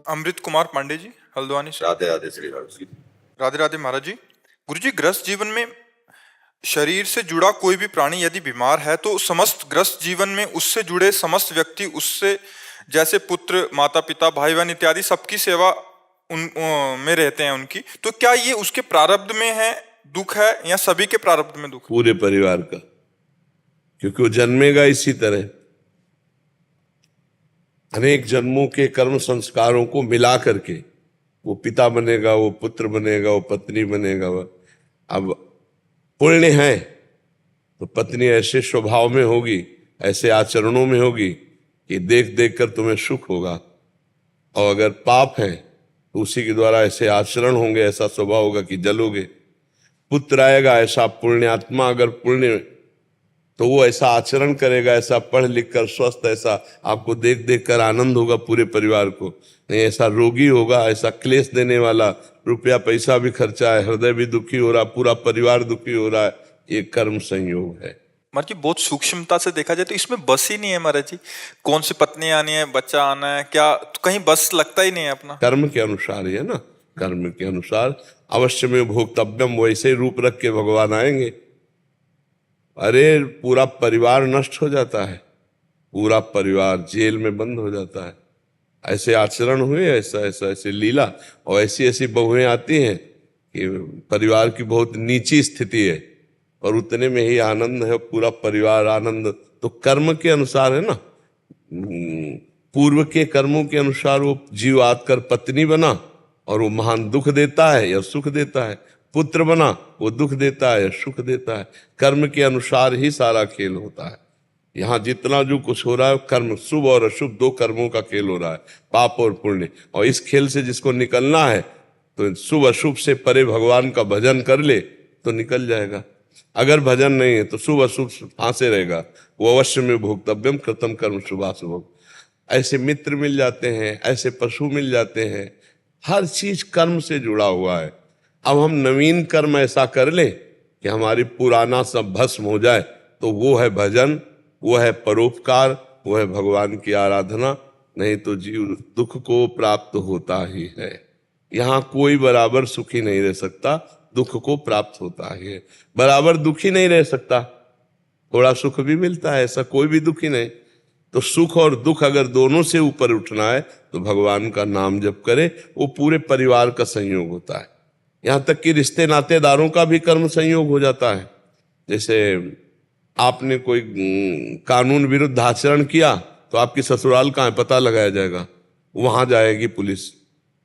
अमृत कुमार पांडे जी, हल्द्वानी से। राधे राधे श्री राम जी। राधे राधे महाराज जी। गुरु जी, ग्रस्त जीवन में शरीर से जुड़ा कोई भी प्राणी यदि बीमार है तो समस्त ग्रस्त जीवन में उससे जुड़े समस्त व्यक्ति उससे, जैसे पुत्र, माता पिता, भाई बहन इत्यादि, सबकी सेवा में रहते हैं उनकी। तो क्या ये उसके प्रारब्ध में है दुख है या सभी के प्रारब्ध में दुख? पूरे परिवार का, क्योंकि वो जन्मेगा इसी तरह। अनेक जन्मों के कर्म संस्कारों को मिला करके वो पिता बनेगा, वो पुत्र बनेगा, वो पत्नी बनेगा। अब पुण्य है तो पत्नी ऐसे स्वभाव में होगी, ऐसे आचरणों में होगी कि देख देख कर तुम्हें सुख होगा, और अगर पाप है तो उसी के द्वारा ऐसे आचरण होंगे, ऐसा स्वभाव होगा कि जलोगे। पुत्र आएगा ऐसा पुण्यात्मा, अगर पुण्य तो वो ऐसा आचरण करेगा, ऐसा पढ़ लिख कर स्वस्थ, ऐसा आपको देख देख कर आनंद होगा पूरे परिवार को। नहीं ऐसा रोगी होगा, ऐसा क्लेश देने वाला, रुपया पैसा भी खर्चा है, हृदय भी दुखी हो रहा, पूरा परिवार दुखी हो रहा है, ये कर्म संयोग है। महाराज जी, बहुत सूक्ष्मता से देखा जाए तो इसमें बस ही नहीं है महाराज जी। कौन सी पत्नी आनी है, बच्चा आना है, क्या तो कहीं बस लगता ही नहीं है अपना। कर्म के अनुसार ही है ना, कर्म के अनुसार अवश्य में भोक्तव्यम, वैसे ही रूप रख के भगवान आएंगे। अरे पूरा परिवार नष्ट हो जाता है, पूरा परिवार जेल में बंद हो जाता है। ऐसे आचरण हुए, ऐसा ऐसा ऐसे लीला, और ऐसी ऐसी बहुएं आती हैं कि परिवार की बहुत नीची स्थिति है और उतने में ही आनंद है, पूरा परिवार आनंद। तो कर्म के अनुसार है ना, पूर्व के कर्मों के अनुसार वो जीव आकर पत्नी बना और वो महान दुख देता है या सुख देता है, पुत्र बना वो दुख देता है या सुख देता है। कर्म के अनुसार ही सारा खेल होता है। यहाँ जितना जो कुछ हो रहा है कर्म, शुभ और अशुभ दो कर्मों का खेल हो रहा है, पाप और पुण्य। और इस खेल से जिसको निकलना है तो शुभ अशुभ से परे भगवान का भजन कर ले तो निकल जाएगा। अगर भजन नहीं है तो शुभ अशुभ फांसे रहेगा। वो अवश्य में भोक्तव्यम कृतम कर्म शुभाशुभम। ऐसे मित्र मिल जाते हैं, ऐसे पशु मिल जाते हैं, हर चीज कर्म से जुड़ा हुआ है। अब हम नवीन कर्म ऐसा कर लें कि हमारी पुराना सब भस्म हो जाए, तो वो है भजन, वो है परोपकार, वो है भगवान की आराधना। नहीं तो जीव दुख को प्राप्त होता ही है। यहाँ कोई बराबर सुखी नहीं रह सकता, दुख को प्राप्त होता ही है। बराबर दुखी नहीं रह सकता, थोड़ा सुख भी मिलता है, ऐसा कोई भी दुखी नहीं। तो सुख और दुख अगर दोनों से ऊपर उठना है तो भगवान का नाम जप करे, वो पूरे परिवार का संयोग होता है। यहाँ तक कि रिश्ते नातेदारों का भी कर्म संयोग हो जाता है। जैसे आपने कोई कानून विरुद्ध आचरण किया तो आपकी ससुराल कहाँ है पता लगाया जाएगा, वहां जाएगी पुलिस,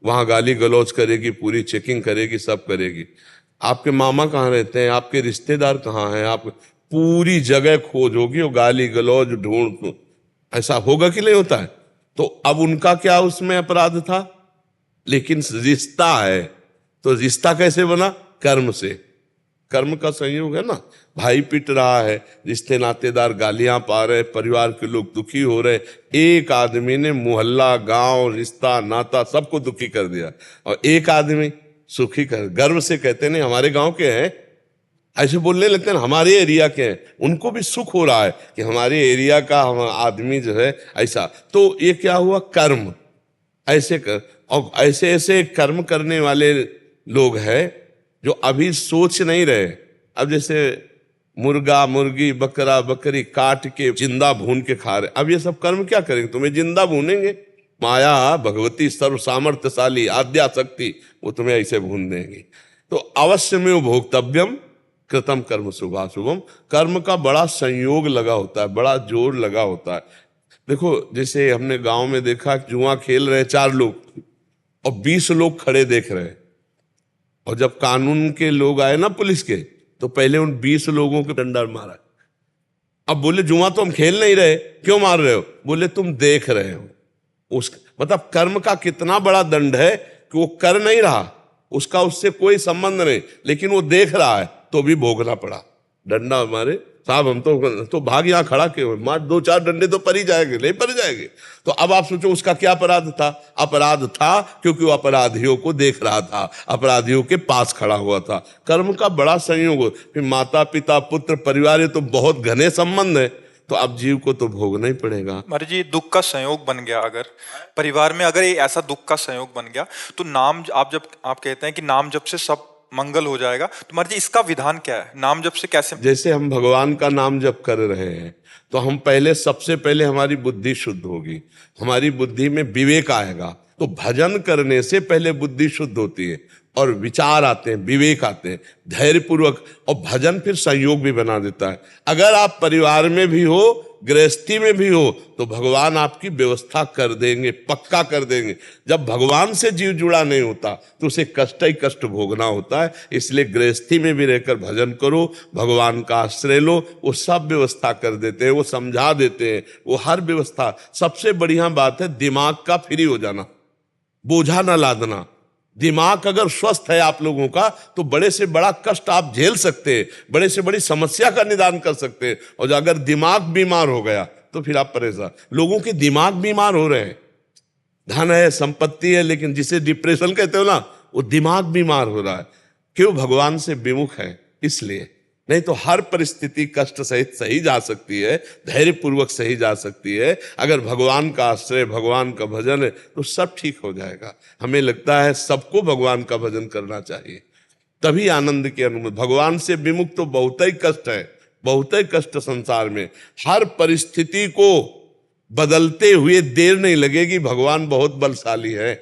वहां गाली गलौज करेगी, पूरी चेकिंग करेगी, सब करेगी। आपके मामा कहाँ रहते हैं, आपके रिश्तेदार कहाँ हैं, आप पूरी जगह खोज होगी और गाली गलौज ढूंढ। ऐसा होगा कि नहीं होता है? तो अब उनका क्या उसमें अपराध था? लेकिन रिश्ता है, तो रिश्ता कैसे बना? कर्म से। कर्म का संयोग है ना। भाई पिट रहा है, रिश्ते नातेदार गालियां पा रहे, परिवार के लोग दुखी हो रहे, एक आदमी ने मोहल्ला, गांव, रिश्ता नाता सबको दुखी कर दिया, और एक आदमी सुखी कर। गर्व से कहते नहीं हमारे गांव के हैं, ऐसे बोलने लगते हैं हमारे एरिया के हैं, उनको भी सुख हो रहा है कि हमारे एरिया का हम आदमी जो है ऐसा। तो ये क्या हुआ? कर्म। ऐसे कर, और ऐसे ऐसे कर्म करने वाले लोग हैं जो अभी सोच नहीं रहे। अब जैसे मुर्गा मुर्गी बकरा बकरी काट के जिंदा भून के खा रहे, अब ये सब कर्म क्या करेंगे? तुम्हें जिंदा भूनेंगे। माया भगवती सर्व सामर्थ्यशाली आद्या शक्ति, वो तुम्हें ऐसे भून देंगी। तो अवश्य में वो भोक्तव्यम कृतम कर्म शुभाशुभम। कर्म का बड़ा संयोग लगा होता है, बड़ा जोर लगा होता है। देखो जैसे हमने गांव में देखा, जुआ खेल रहे 4 लोग और 20 लोग खड़े देख रहे हैं, और जब कानून के लोग आए ना पुलिस के, तो पहले उन 20 लोगों को डंडा मारा। अब बोले जुआ तो हम खेल नहीं रहे, क्यों मार रहे हो? बोले तुम देख रहे हो। उस मतलब कर्म का कितना बड़ा दंड है कि वो कर नहीं रहा, उसका उससे कोई संबंध नहीं, लेकिन वो देख रहा है तो भी भोगना पड़ा। डंडा मारे साहब, हम तो भाग यहाँ खड़ा के मार, 2-4 डंडे तो पड़ ही जाएंगे, नहीं पड़ जाएंगे। तो अब आप सोचो उसका क्या अपराध था? अपराध था क्योंकि वो अपराधियों को देख रहा था, अपराधियों के पास खड़ा हुआ था। कर्म का बड़ा संयोग। फिर माता पिता पुत्र परिवार, ये तो बहुत घने संबंध है। तो अब जीव को तो भोगना ही पड़ेगा। महाराज जी, दुख का संयोग बन गया, अगर परिवार में अगर ये ऐसा दुख का संयोग बन गया तो नाम, आप कहते हैं कि नाम जप से सब मंगल हो जाएगा, तो महाराज जी इसका विधान क्या है? नाम जप से कैसे? जैसे हम भगवान का नाम जप कर रहे हैं तो हम सबसे पहले हमारी बुद्धि शुद्ध होगी, हमारी बुद्धि में विवेक आएगा। तो भजन करने से पहले बुद्धि शुद्ध होती है और विचार आते हैं, विवेक आते हैं, धैर्य पूर्वक, और भजन फिर संयोग भी बना देता है। अगर आप परिवार में भी हो, गृहस्थी में भी हो, तो भगवान आपकी व्यवस्था कर देंगे, पक्का कर देंगे। जब भगवान से जीव जुड़ा नहीं होता तो उसे कष्ट ही कष्ट भोगना होता है। इसलिए गृहस्थी में भी रहकर भजन करो, भगवान का आश्रय लो, वो सब व्यवस्था कर देते हैं, वो समझा देते हैं, वो हर व्यवस्था। सबसे बढ़िया बात है दिमाग का फ्री हो जाना, बोझा ना लादना। दिमाग अगर स्वस्थ है आप लोगों का तो बड़े से बड़ा कष्ट आप झेल सकते हैं, बड़े से बड़ी समस्या का निदान कर सकते हैं। और अगर दिमाग बीमार हो गया तो फिर आप परेशान। लोगों के दिमाग बीमार हो रहे हैं, धन है, संपत्ति है, लेकिन जिसे डिप्रेशन कहते हो ना, वो दिमाग बीमार हो रहा है। क्यों? भगवान से विमुख है इसलिए। नहीं तो हर परिस्थिति कष्ट सहित सही जा सकती है, धैर्य पूर्वक सही जा सकती है। अगर भगवान का आश्रय, भगवान का भजन है तो सब ठीक हो जाएगा। हमें लगता है सबको भगवान का भजन करना चाहिए, तभी आनंद की अनुभूति। भगवान से विमुख तो बहुत ही कष्ट है, बहुत ही कष्ट संसार में। हर परिस्थिति को बदलते हुए देर नहीं लगेगी, भगवान बहुत बलशाली है।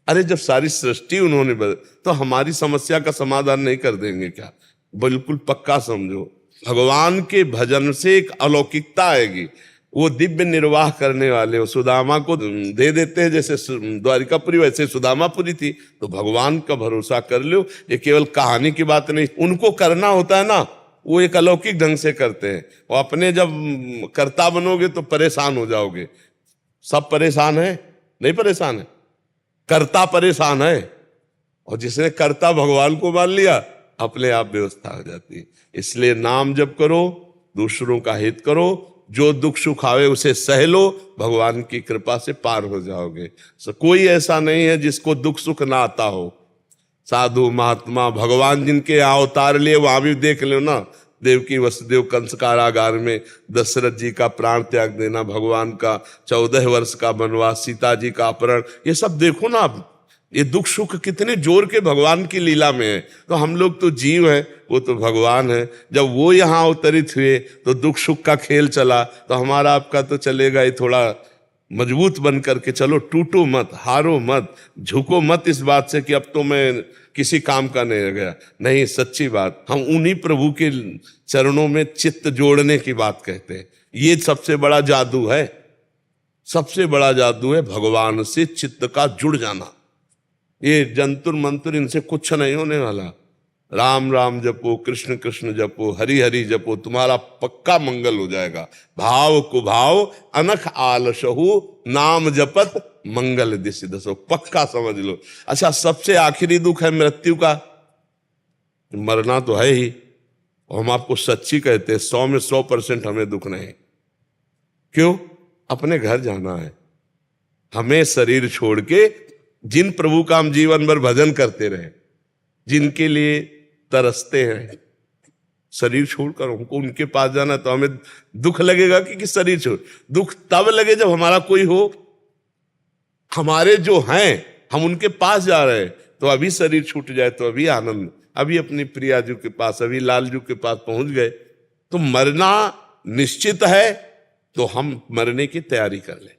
अरे जब सारी सृष्टि उन्होंने बदल, तो हमारी समस्या का समाधान नहीं कर देंगे क्या? बिल्कुल पक्का समझो, भगवान के भजन से एक अलौकिकता आएगी। वो दिव्य निर्वाह करने वाले, वो सुदामा को दे देते हैं, जैसे द्वारिकापुरी वैसे सुदामापुरी थी। तो भगवान का भरोसा कर लो, ये केवल कहानी की बात नहीं, उनको करना होता है ना, वो एक अलौकिक ढंग से करते हैं। और अपने जब कर्ता बनोगे तो परेशान हो जाओगे। सब परेशान है? नहीं परेशान है, कर्ता परेशान है। और जिसने कर्ता भगवान को मान लिया, अपने आप व्यवस्था हो जाती है। इसलिए नाम जप करो, दूसरों का हित करो, जो दुख सुख आवे उसे सह लो, भगवान की कृपा से पार हो जाओगे। कोई ऐसा नहीं है जिसको दुख सुख ना आता हो। साधु महात्मा भगवान जिनके अवतार लिए, वहां भी देख लो ना, देवकी वसुदेव कंस कारागार में दशरथ जी का प्राण त्याग देना, भगवान का 14 वर्ष का वनवास, सीता जी का अपहरण, ये सब देखो ना आप। ये दुख सुख कितने जोर के भगवान की लीला में है। तो हम लोग तो जीव हैं, वो तो भगवान है। जब वो यहाँ अवतरित हुए तो दुख सुख का खेल चला, तो हमारा आपका तो चलेगा ही। थोड़ा मजबूत बन करके चलो, टूटो मत, हारो मत, झुको मत इस बात से कि अब तो मैं किसी काम का नहीं रह गया। नहीं, सच्ची बात, हम उन्हीं प्रभु के चरणों में चित्त जोड़ने की बात कहते हैं। ये सबसे बड़ा जादू है, सबसे बड़ा जादू है भगवान से चित्त का जुड़ जाना। ये जंतुर मंतुर, इनसे कुछ नहीं होने वाला। राम राम जपो, कृष्ण कृष्ण जपो, हरि हरि जपो, तुम्हारा पक्का मंगल हो जाएगा। भाव कुभाव अनख आलसहु, नाम जपत मंगल दिशि दसो, पक्का समझ लो। अच्छा, सबसे आखिरी दुख है मृत्यु का। मरना तो है ही, और हम आपको सच्ची कहते हैं, 100 में 100% हमें दुख नहीं। क्यों? अपने घर जाना है। हमें शरीर छोड़ के, जिन प्रभु का हम जीवन भर भजन करते रहे, जिनके लिए तरसते हैं, शरीर छोड़कर हमको उनके पास जाना, तो हमें दुख लगेगा कि शरीर छोड़। दुख तब लगे जब हमारा कोई हो, हमारे जो हैं हम उनके पास जा रहे हैं। तो अभी शरीर छूट जाए तो अभी आनंद, अभी अपनी प्रिया जी के पास, अभी लाल जी के पास पहुंच गए। तो मरना निश्चित है, तो हम मरने की तैयारी कर ले।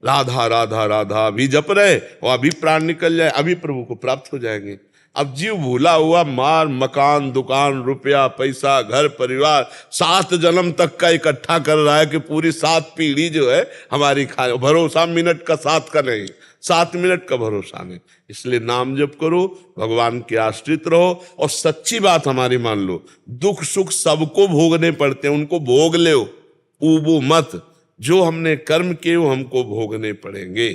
राधा राधा राधा अभी जप रहे, और अभी प्राण निकल जाए, अभी प्रभु को प्राप्त हो जाएंगे। अब जीव भूला हुआ मार मकान दुकान रुपया पैसा घर परिवार 7 जन्म तक का इकट्ठा कर रहा है कि पूरी 7 पीढ़ी जो है हमारी खाए। भरोसा मिनट का 7 का नहीं, 7 मिनट का भरोसा नहीं। इसलिए नाम जप करो, भगवान के आश्रित रहो, और सच्ची बात हमारी मान लो, दुख सुख सबको भोगने पड़ते हैं, उनको भोग लो, ऊबो मत। जो हमने कर्म किए वो हमको भोगने पड़ेंगे।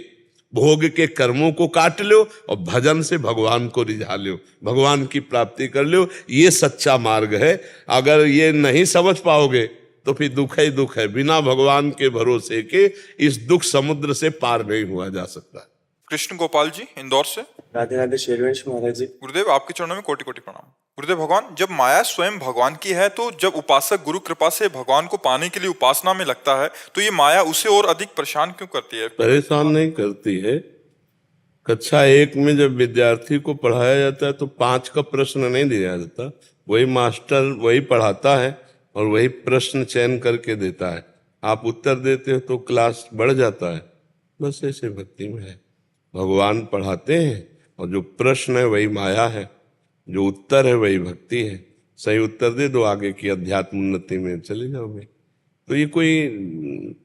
भोग के कर्मों को काट लो और भजन से भगवान को रिझा लो, भगवान की प्राप्ति कर लो। ये सच्चा मार्ग है। अगर ये नहीं समझ पाओगे तो फिर दुख ही दुख है। बिना भगवान के भरोसे के इस दुख समुद्र से पार नहीं हुआ जा सकता। कृष्ण गोपाल जी, इंदौर से। राधे राधे शेरवंश महाराज जी। गुरुदेव, आपके चरणों में कोटि कोटि प्रणाम। गुरुदेव भगवान, जब माया स्वयं भगवान की है तो जब उपासक गुरु कृपा से भगवान को पाने के लिए उपासना में लगता है तो ये माया उसे और अधिक परेशान क्यों करती है? परेशान नहीं करती है। कक्षा 1 में जब विद्यार्थी को पढ़ाया जाता है तो 5 का प्रश्न नहीं दिया जाता, वही मास्टर वही पढ़ाता है और वही प्रश्न चयन करके देता है। आप उत्तर देते हो तो क्लास बढ़ जाता है। बस ऐसे भक्ति में है, भगवान पढ़ाते हैं और जो प्रश्न है वही माया है, जो उत्तर है वही भक्ति है। सही उत्तर दे दो, आगे की अध्यात्म उन्नति में चले जाओगे। तो ये कोई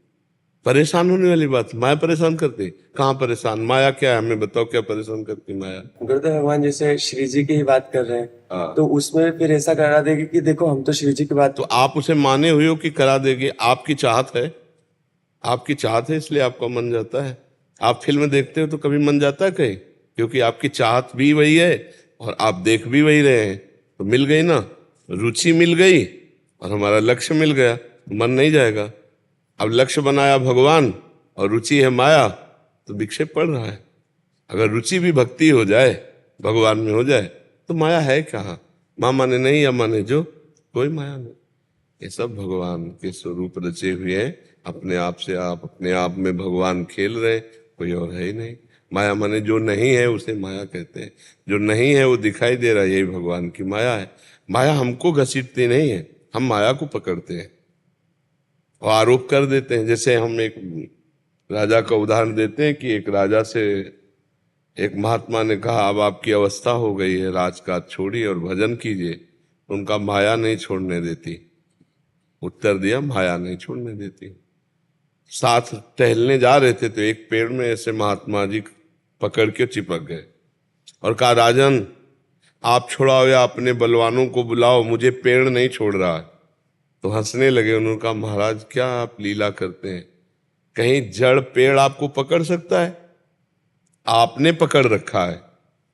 परेशान होने वाली बात, माया परेशान करती? कहाँ परेशान? माया क्या है, हमें बताओ, क्या परेशान करती माया? गुरुदेव भगवान जैसे श्री जी की ही बात कर रहे हैं, हाँ। तो उसमें फिर ऐसा करा देगी कि देखो हम तो श्री जी की बात तो आप उसे माने हुए हो कि करा देगी? आपकी चाहत है, आपकी चाहत है इसलिए आपका मन जाता है। आप फिल्म देखते हो तो कभी मन जाता है कहीं? क्योंकि आपकी चाहत भी वही है और आप देख भी वही रहे हैं, तो मिल गई ना, रुचि मिल गई और हमारा लक्ष्य मिल गया, तो मन नहीं जाएगा। अब लक्ष्य बनाया भगवान और रुचि है माया, तो विक्षेप पड़ रहा है। अगर रुचि भी भक्ति हो जाए, भगवान में हो जाए, तो माया है कहाँ? माँ माने नहीं या माने जो, कोई माया नहीं। ये सब भगवान के स्वरूप रचे हुए हैं। अपने आप से आप, अपने आप में भगवान खेल रहे, कोई और है ही नहीं। माया माने जो नहीं है उसे माया कहते हैं, जो नहीं है वो दिखाई दे रहा है, यही भगवान की माया है। माया हमको घसीटती नहीं है, हम माया को पकड़ते हैं और आरोप कर देते हैं। जैसे हम एक राजा का उदाहरण देते हैं कि एक राजा से एक महात्मा ने कहा, अब आपकी अवस्था हो गई है, राजकाज छोड़िए और भजन कीजिए। उनका माया नहीं छोड़ने देती। उत्तर दिया, माया नहीं छोड़ने देती। साथ टहलने जा रहे थे तो एक पेड़ में ऐसे महात्मा जी पकड़ के चिपक गए और कहा, राजन आप छुड़ाओ या अपने बलवानों को बुलाओ, मुझे पेड़ नहीं छोड़ रहा है। तो हंसने लगे। उन्होंने कहा, महाराज क्या आप लीला करते हैं, कहीं जड़ पेड़ आपको पकड़ सकता है? आपने पकड़ रखा है।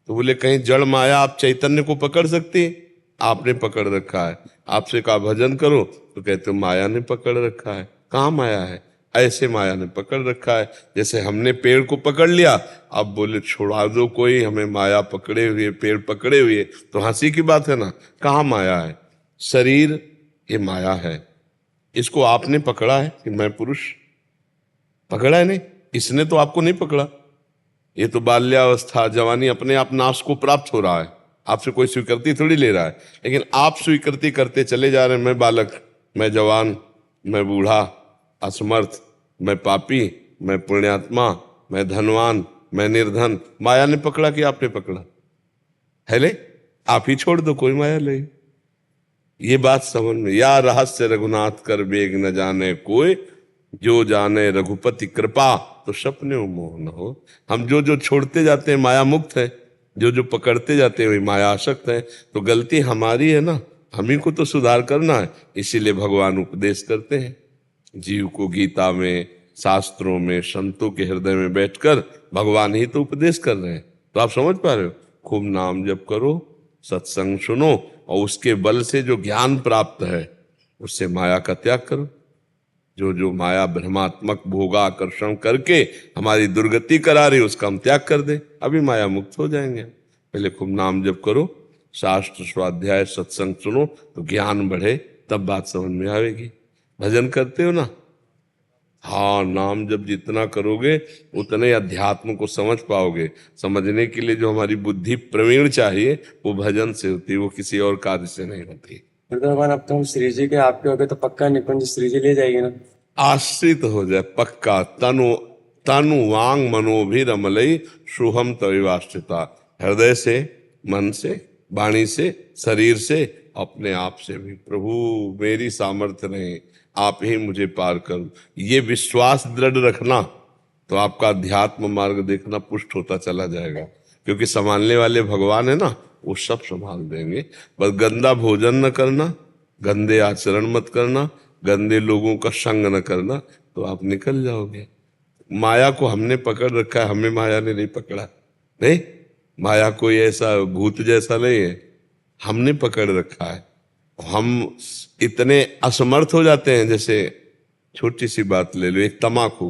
तो बोले, कहीं जड़ माया आप चैतन्य को पकड़ सकती है? आपने पकड़ रखा है। आपसे कहा भजन करो तो कहते हो माया ने पकड़ रखा है। कहाँ माया है? ऐसे माया ने पकड़ रखा है जैसे हमने पेड़ को पकड़ लिया। अब बोले छुड़ा दो कोई, हमें माया पकड़े हुए, पेड़ पकड़े हुए, तो हंसी की बात है ना। कहाँ माया है? शरीर ये माया है, इसको आपने पकड़ा है कि मैं पुरुष? पकड़ा है नहीं, इसने तो आपको नहीं पकड़ा। ये तो बाल्यावस्था, जवानी अपने आप नाश को प्राप्त हो रहा है, आपसे कोई स्वीकृति थोड़ी ले रहा है। लेकिन आप स्वीकृति करते चले जा रहे हैं, मैं बालक, मैं जवान, मैं बूढ़ा, असमर्थ, मैं पापी, मैं पुण्यात्मा, मैं धनवान, मैं निर्धन। माया ने पकड़ा कि आपने पकड़ा? है ले, आप ही छोड़ दो, कोई माया नहीं। ये बात समझ में, या रहस्य रघुनाथ कर बेग न जाने कोई, जो जाने रघुपति कृपा तो सपने मोह न हो। हम जो जो छोड़ते जाते हैं माया मुक्त है, जो जो पकड़ते जाते हैं वही माया आसक्त है। तो गलती हमारी है ना, हम ही को तो सुधार करना है। इसीलिए भगवान उपदेश करते हैं जीव को। गीता में, शास्त्रों में, संतों के हृदय में बैठकर भगवान ही तो उपदेश कर रहे हैं। तो आप समझ पा रहे हो? खूब नाम जप करो, सत्संग सुनो और उसके बल से जो ज्ञान प्राप्त है उससे माया का त्याग करो। जो जो माया भ्रमात्मक भोगाकर्षण करके हमारी दुर्गति करा रही उसका हम त्याग कर दें, अभी माया मुक्त हो जाएंगे। पहले खूब नाम जप करो, शास्त्र स्वाध्याय सत्संग सुनो तो ज्ञान बढ़े, तब बात समझ में आएगी। भजन करते हो ना? हाँ, नाम जब जितना करोगे उतने अध्यात्म को समझ पाओगे। समझने के लिए जो हमारी बुद्धि प्रवीण चाहिए वो भजन से होती है, वो किसी और कार्य से नहीं होती। गुरुदेव भगवान अब तो हम श्री जी के आपके हो गए, तो पक्का निकुंज श्री जी ले जाएगी ना? आश्रित हो जाए पक्का। तनु तनु वांग मनोभिरमलई शुभम तविवाश्रिता। हृदय से, मन से, वाणी से, शरीर से, अपने आप से भी, प्रभु मेरी सामर्थ्य नहीं, आप ही मुझे पार करो। ये विश्वास दृढ़ रखना तो आपका अध्यात्म मार्ग देखना पुष्ट होता चला जाएगा। क्योंकि संभालने वाले भगवान है ना, वो सब संभाल देंगे। बस गंदा भोजन न करना, गंदे आचरण मत करना, गंदे लोगों का संग न करना, तो आप निकल जाओगे। माया को हमने पकड़ रखा है, हमें माया ने नहीं पकड़ा। नहीं, माया कोई ऐसा भूत जैसा नहीं है, हमने पकड़ रखा है। हम इतने असमर्थ हो जाते हैं। जैसे छोटी सी बात ले लो, एक तमाकू,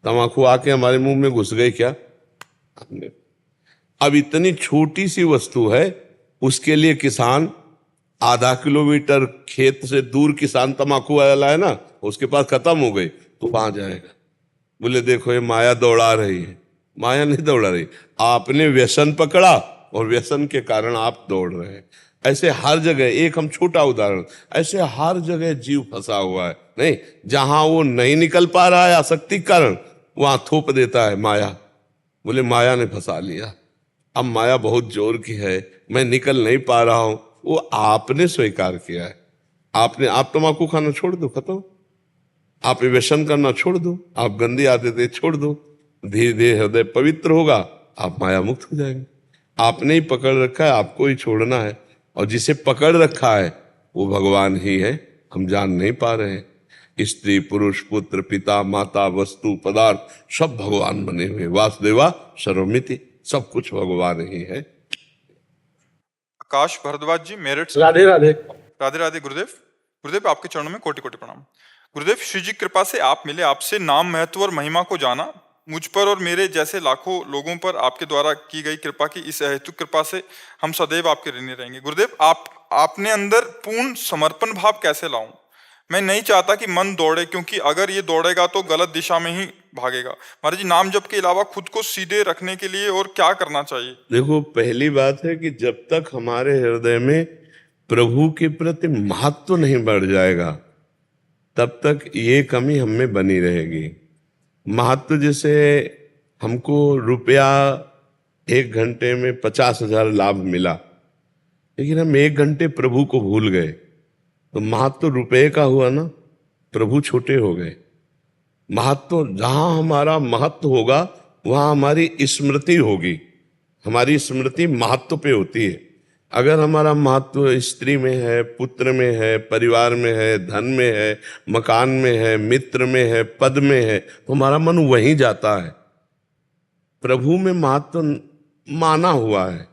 तमाकू आके हमारे मुंह में घुस गई क्या? हमने, अब इतनी छोटी सी वस्तु है उसके लिए किसान आधा किलोमीटर खेत से दूर किसान तम्बाकू वाला है ना, उसके पास खत्म हो गई तो वहां जाएगा, बोले देखो ये माया दौड़ा रही है। माया नहीं दौड़ा रही, आपने व्यसन पकड़ा और व्यसन के कारण आप दौड़ रहे हैं। ऐसे हर जगह, एक हम छोटा उदाहरण, ऐसे हर जगह जीव फंसा हुआ है। नहीं, जहां वो नहीं निकल पा रहा है आसक्ति के कारण, वहां थोप देता है माया, बोले माया ने फंसा लिया, अब माया बहुत जोर की है, मैं निकल नहीं पा रहा हूं। वो आपने स्वीकार किया है। आप तम्बाकू खाना छोड़ दो, खत्म। आप व्यसन करना छोड़ दो, आप गंदी आदतें छोड़ दो, धीरे धीरे हृदय पवित्र होगा, आप माया मुक्त हो जाएंगे। आपने ही पकड़ रखा है, आपको ही छोड़ना है, और जिसे पकड़ रखा है वो भगवान ही है, हम जान नहीं पा रहे हैं। स्त्री पुरुष पुत्र पिता माता वस्तु पदार्थ सब भगवान बने हुए, वासुदेवा सर्वमिति, सब कुछ भगवान ही है। आकाश भारद्वाज जी मेरठ से। राधे राधे। राधे राधे गुरुदेव। गुरुदेव आपके चरणों में कोटि कोटि प्रणाम। गुरुदेव, श्री जी कृपा से आप मिले, आपसे नाम महत्व और महिमा को जाना। मुझ पर और मेरे जैसे लाखों लोगों पर आपके द्वारा की गई कृपा की इस अहेतुक कृपा से हम सदैव आपके ऋणी रहेंगे। गुरुदेव, आपने अंदर पूर्ण समर्पण भाव कैसे लाऊं? मैं नहीं चाहता कि मन दौड़े, क्योंकि अगर ये दौड़ेगा तो गलत दिशा में ही भागेगा। महाराज जी, नाम जप के अलावा खुद को सीधे रखने के लिए और क्या करना चाहिए? देखो, पहली बात है कि जब तक हमारे हृदय में प्रभु के प्रति महत्व नहीं बढ़ जाएगा, तब तक ये कमी हम में बनी रहेगी। महत्व, जैसे हमको रुपया 1 घंटे में 50,000 लाभ मिला, लेकिन हम 1 घंटे प्रभु को भूल गए, तो महत्व रुपये का हुआ ना, प्रभु छोटे हो गए। महत्व, जहां हमारा महत्व होगा वहां हमारी स्मृति होगी। हमारी स्मृति महत्व पे होती है। अगर हमारा महत्व स्त्री में है, पुत्र में है, परिवार में है, धन में है, मकान में है, मित्र में है, पद में है, तो हमारा मन वहीं जाता है। प्रभु में महत्व माना हुआ है,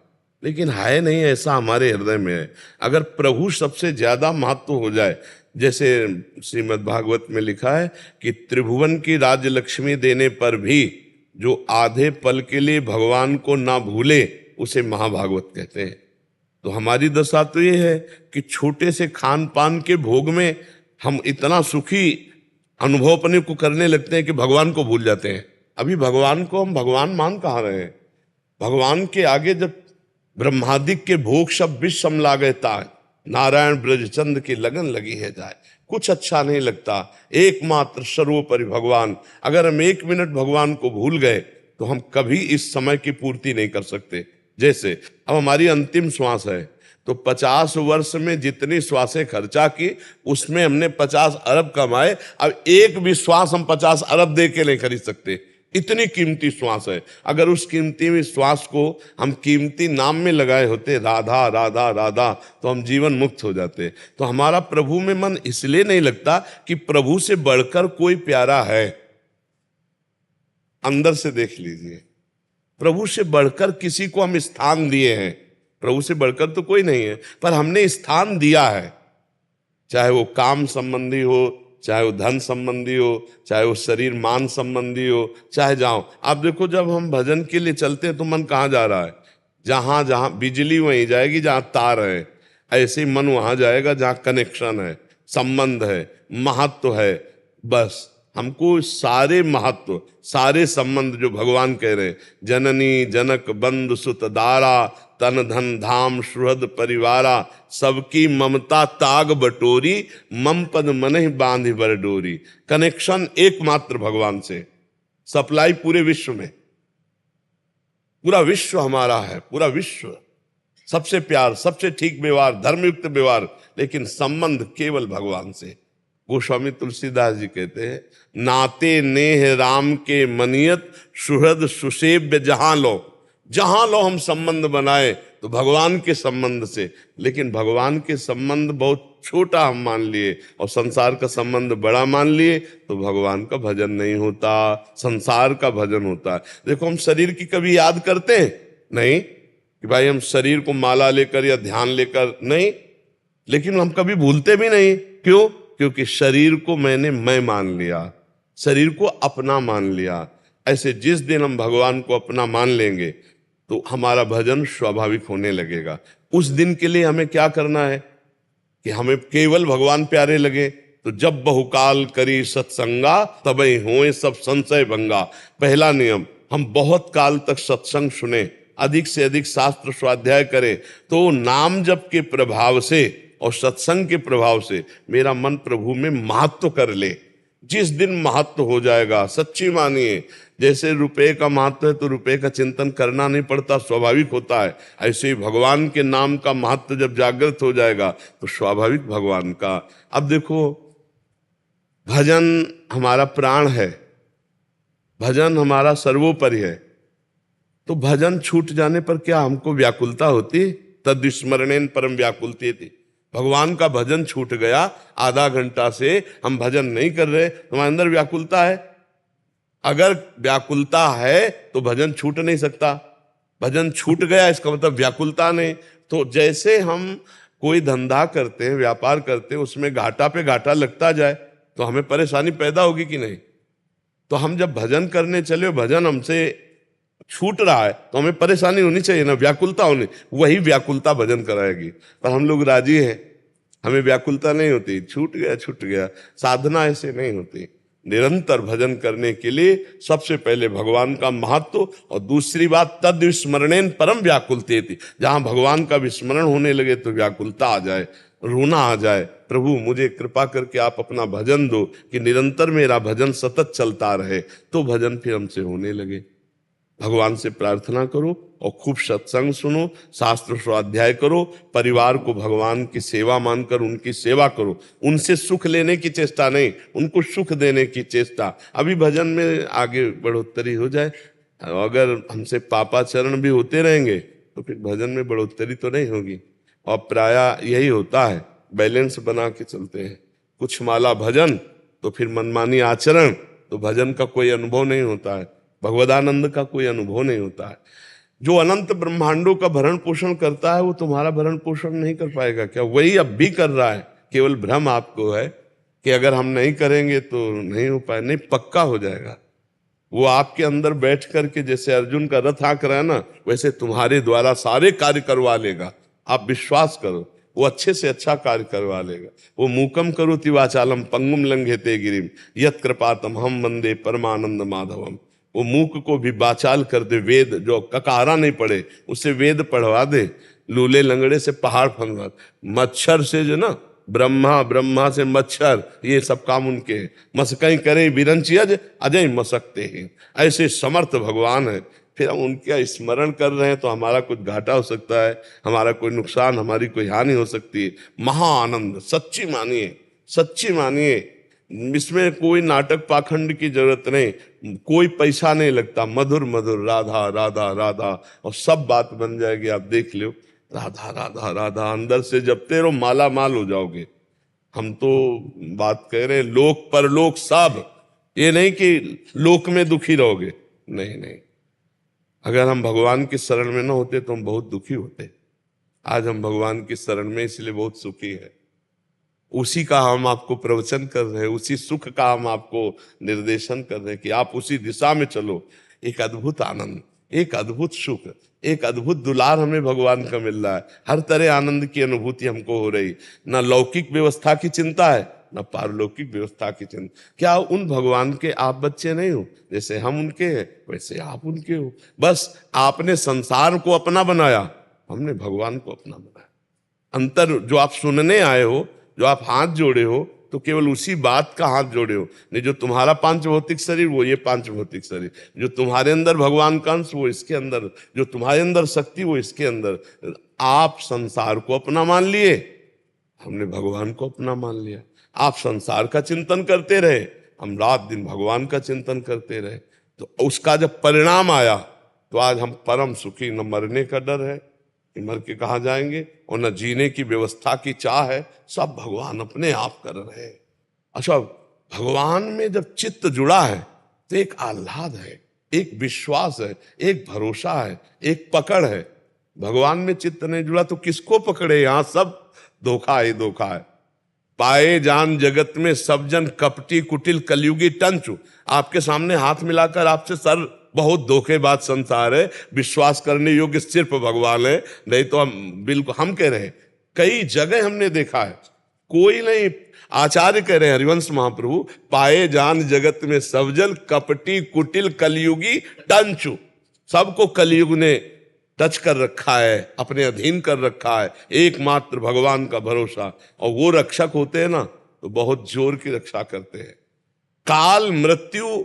लेकिन है नहीं ऐसा हमारे हृदय में है। अगर प्रभु सबसे ज्यादा महत्व हो जाए, जैसे श्रीमद् भागवत में लिखा है कि त्रिभुवन की राज्य लक्ष्मी देने पर भी जो आधे पल के लिए भगवान को ना भूले, उसे महाभागवत कहते हैं। तो हमारी दशा तो ये है कि छोटे से खान पान के भोग में हम इतना सुखी अनुभव अपने को करने लगते हैं कि भगवान को भूल जाते हैं। अभी भगवान को हम भगवान मान कहाँ रहे हैं? भगवान के आगे जब ब्रह्मादिक के भोग सब विष सम लागे ताय, नारायण ब्रजचंद की लगन लगी है जाए, कुछ अच्छा नहीं लगता। एकमात्र सर्वोपरि भगवान, अगर हम 1 मिनट भगवान को भूल गए तो हम कभी इस समय की पूर्ति नहीं कर सकते। जैसे अब हमारी अंतिम श्वास है, तो 50 वर्ष में जितनी श्वासें खर्चा की, उसमें हमने 50 अरब कमाए। अब एक भी श्वास हम 50 अरब दे के नहीं खरीद सकते, इतनी कीमती श्वास है। अगर उस कीमती श्वास को हम कीमती नाम में लगाए होते, राधा राधा राधा, तो हम जीवन मुक्त हो जाते। तो हमारा प्रभु में मन इसलिए नहीं लगता कि प्रभु से बढ़कर कोई प्यारा है। अंदर से देख लीजिए, प्रभु से बढ़कर किसी को हम स्थान दिए हैं? प्रभु से बढ़कर तो कोई नहीं है, पर हमने स्थान दिया है। चाहे वो काम संबंधी हो, चाहे वो धन संबंधी हो, चाहे वो शरीर मान संबंधी हो, चाहे जाओ। आप देखो, जब हम भजन के लिए चलते हैं तो मन कहाँ जा रहा है? जहां जहां बिजली वहीं जाएगी जहां तार है, ऐसे ही मन वहां जाएगा जहां कनेक्शन है, संबंध है, महत्व है। बस हमको सारे महत्व, सारे संबंध जो भगवान कह रहे हैं, जननी जनक बंधु सुत दारा, तन धन धाम सुहृद परिवारा, सबकी ममता ताग बटोरी, मम पद मन ही बांधि बर डोरी। कनेक्शन एकमात्र भगवान से, सप्लाई पूरे विश्व में, पूरा विश्व हमारा है, पूरा विश्व। सबसे प्यार, सबसे ठीक व्यवहार, धर्मयुक्त व्यवहार, लेकिन संबंध केवल भगवान से। गोस्वामी तुलसीदास जी कहते हैं, नाते नेह राम के मनियत, सुहृद सुसेव्य जहां लो। जहां लो हम संबंध बनाए तो भगवान के संबंध से, लेकिन भगवान के संबंध बहुत छोटा हम मान लिए और संसार का संबंध बड़ा मान लिए, तो भगवान का भजन नहीं होता, संसार का भजन होता है। देखो, हम शरीर की कभी याद करते हैं नहीं कि भाई हम शरीर को माला लेकर या ध्यान लेकर, नहीं, लेकिन हम कभी भूलते भी नहीं। क्यों? क्योंकि शरीर को मैं मान लिया, शरीर को अपना मान लिया। ऐसे जिस दिन हम भगवान को अपना मान लेंगे, तो हमारा भजन स्वाभाविक होने लगेगा। उस दिन के लिए हमें क्या करना है कि हमें केवल भगवान प्यारे लगे। तो जब बहुकाल करी सत्संगा तबई होए सब संशय भंगा। पहला नियम, हम बहुत काल तक सत्संग सुने, अधिक से अधिक शास्त्र स्वाध्याय करें, तो नाम जप के प्रभाव से और सत्संग के प्रभाव से मेरा मन प्रभु में महत्व कर ले। जिस दिन महत्व हो जाएगा, सच्ची मानिए, जैसे रुपए का महत्व है तो रुपए का चिंतन करना नहीं पड़ता, स्वाभाविक होता है, ऐसे ही भगवान के नाम का महत्व जब जागृत हो जाएगा तो स्वाभाविक भगवान का। अब देखो, भजन हमारा प्राण है, भजन हमारा सर्वोपरि है। तो भजन छूट जाने पर क्या हमको व्याकुलता होती? तद स्मरणेन परम व्याकुलती थी। भगवान का भजन छूट गया, आधा घंटा से हम भजन नहीं कर रहे, तुम्हारे अंदर व्याकुलता है। अगर व्याकुलता है तो भजन छूट नहीं सकता। भजन छूट गया इसका मतलब व्याकुलता नहीं। तो जैसे हम कोई धंधा करते हैं, व्यापार करते हैं, उसमें घाटा पे घाटा लगता जाए तो हमें परेशानी पैदा होगी कि नहीं? तो हम जब भजन करने चले, भजन हमसे छूट रहा है तो हमें परेशानी होनी चाहिए ना, व्याकुलता होनी। वही व्याकुलता भजन कराएगी। पर हम लोग राजी हैं, हमें व्याकुलता नहीं होती, छूट गया छूट गया। साधना ऐसे नहीं होती। निरंतर भजन करने के लिए सबसे पहले भगवान का महत्व, और दूसरी बात तद विस्मरणेन परम व्याकुलते थी। जहां भगवान का विस्मरण होने लगे तो व्याकुलता आ जाए, रोना आ जाए, प्रभु मुझे कृपा करके आप अपना भजन दो कि निरंतर मेरा भजन सतत चलता रहे। तो भजन फिर हमसे होने लगे। भगवान से प्रार्थना करो और खूब सत्संग सुनो, शास्त्र स्वाध्याय करो, परिवार को भगवान की सेवा मानकर उनकी सेवा करो। उनसे सुख लेने की चेष्टा नहीं, उनको सुख देने की चेष्टा। अभी भजन में आगे बढ़ोतरी हो जाए। अगर हमसे पापाचरण भी होते रहेंगे तो फिर भजन में बढ़ोतरी तो नहीं होगी। और प्रायः यही होता है, बैलेंस बना के चलते हैं। कुछ माला भजन तो फिर मनमानी आचरण, तो भजन का कोई अनुभव नहीं होता है, भगवदानंद का कोई अनुभव नहीं होता है। जो अनंत ब्रह्मांडों का भरण पोषण करता है वो तुम्हारा भरण पोषण नहीं कर पाएगा क्या? वही अब भी कर रहा है। केवल भ्रम आपको है कि अगर हम नहीं करेंगे तो नहीं हो पाए। नहीं, पक्का हो जाएगा। वो आपके अंदर बैठ करके जैसे अर्जुन का रथ हाँक रहा है ना, वैसे तुम्हारे द्वारा सारे कार्य करवा लेगा। आप विश्वास करो, वो अच्छे से अच्छा कार्य करवा लेगा। वो मूकम करोति वाचालम पंगुम लंघेते गिरिम यत् कृपातम हम वंदे परमानंद माधवम। वो मूक को भी बाचाल कर दे, वेद जो ककारा नहीं पढ़े उसे वेद पढ़वा दे, लूले लंगड़े से पहाड़ फंगवा, मच्छर से जो ना ब्रह्मा से मच्छर, ये सब काम उनके हैं। मसकई करे बिरंची अजय मसकते हैं। ऐसे समर्थ भगवान है। फिर हम उनका स्मरण कर रहे हैं तो हमारा कुछ घाटा हो सकता है, हमारा कोई नुकसान, हमारी कोई हानि हो सकती है। महा आनंद, सच्ची मानिए, सच्ची मानिए। इसमें कोई नाटक पाखंड की जरूरत नहीं, कोई पैसा नहीं लगता। मधुर मधुर राधा राधा राधा और सब बात बन जाएगी। आप देख लो, राधा राधा राधा अंदर से जपते रहो, माला माल हो जाओगे। हम तो बात कह रहे हैं लोक परलोक सब, ये नहीं कि लोक में दुखी रहोगे, नहीं नहीं। अगर हम भगवान की शरण में न होते तो हम बहुत दुखी होते। आज हम भगवान की शरण में इसलिए बहुत सुखी है। उसी का हम आपको प्रवचन कर रहे हैं, उसी सुख का हम आपको निर्देशन कर रहे हैं कि आप उसी दिशा में चलो। एक अद्भुत आनंद, एक अद्भुत सुख, एक अद्भुत दुलार हमें भगवान का मिल रहा है। हर तरह आनंद की अनुभूति हमको हो रही। ना लौकिक व्यवस्था की चिंता है, ना पारलौकिक व्यवस्था की चिंता। क्या उन भगवान के आप बच्चे नहीं हो? जैसे हम उनके हैं वैसे आप उनके हो। बस आपने संसार को अपना बनाया, हमने भगवान को अपना बनाया। अंतर जो आप सुनने आए हो, जो आप हाथ जोड़े हो, तो केवल उसी बात का हाथ जोड़े हो। नहीं, जो तुम्हारा पांच भौतिक शरीर वो ये पांच भौतिक शरीर, जो तुम्हारे अंदर भगवान का अंश वो इसके अंदर, जो तुम्हारे अंदर शक्ति वो इसके अंदर। आप संसार को अपना मान लिए, हमने भगवान को अपना मान लिया। आप संसार का चिंतन करते रहे, हम रात दिन भगवान का चिंतन करते रहे। तो उसका जब परिणाम आया तो आज हम परम सुखी। न मरने का डर है कि मर के कहाँ जाएंगे, और न जीने की व्यवस्था की चाह है। सब भगवान अपने आप कर रहे हैं। अच्छा, भगवान में जब चित्त जुड़ा है तो एक आह्लाद है, एक विश्वास है, एक भरोसा है, एक पकड़ है। भगवान में चित्त नहीं जुड़ा तो किसको पकड़े? यहां सब धोखा ही धोखा है। पाए जान जगत में सब जन कपटी कुटिल कलयुगी टंचु। आपके सामने हाथ मिलाकर आपसे सर बहुत धोखेबाज संसार है, विश्वास करने योग्य सिर्फ भगवान है, नहीं तो हम बिल्कुल, हम कह रहे हैं कई जगह हमने देखा है, कोई नहीं। आचार्य कह रहे हैं हरिवंश महाप्रभु, पाए जान जगत में सब जल, कपटी कुटिल कलयुगी टंचु। सबको कलयुग ने टच कर रखा है, अपने अधीन कर रखा है, एकमात्र भगवान का भरोसा। और वो रक्षक होते हैं ना तो बहुत जोर की रक्षा करते हैं। काल मृत्यु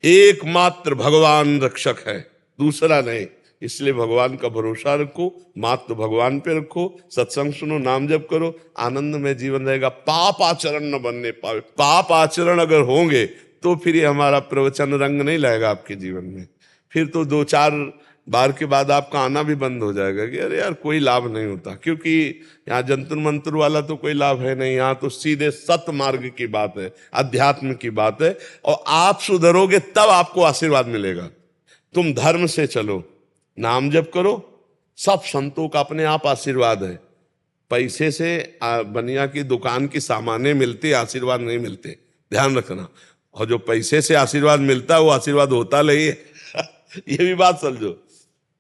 एकमात्र भगवान रक्षक है, दूसरा नहीं। इसलिए भगवान का भरोसा रखो, मात्र भगवान पे रखो, सत्संग सुनो, नाम जप करो, आनंद में जीवन रहेगा। पाप आचरण न बनने पावे। पाप आचरण अगर होंगे तो फिर ये हमारा प्रवचन रंग नहीं लाएगा आपके जीवन में। फिर तो 2-4 बार के बाद आपका आना भी बंद हो जाएगा कि अरे यार कोई लाभ नहीं होता, क्योंकि यहाँ जंतर मंत्र वाला तो कोई लाभ है नहीं। यहाँ तो सीधे सत मार्ग की बात है, अध्यात्म की बात है। और आप सुधरोगे तब आपको आशीर्वाद मिलेगा। तुम धर्म से चलो, नाम जप करो, सब संतों का अपने आप आशीर्वाद है। पैसे से बनिया की दुकान की सामानें मिलती, आशीर्वाद नहीं मिलते, ध्यान रखना। और जो पैसे से आशीर्वाद मिलता है वो आशीर्वाद होता नहीं है ये भी बात समझो।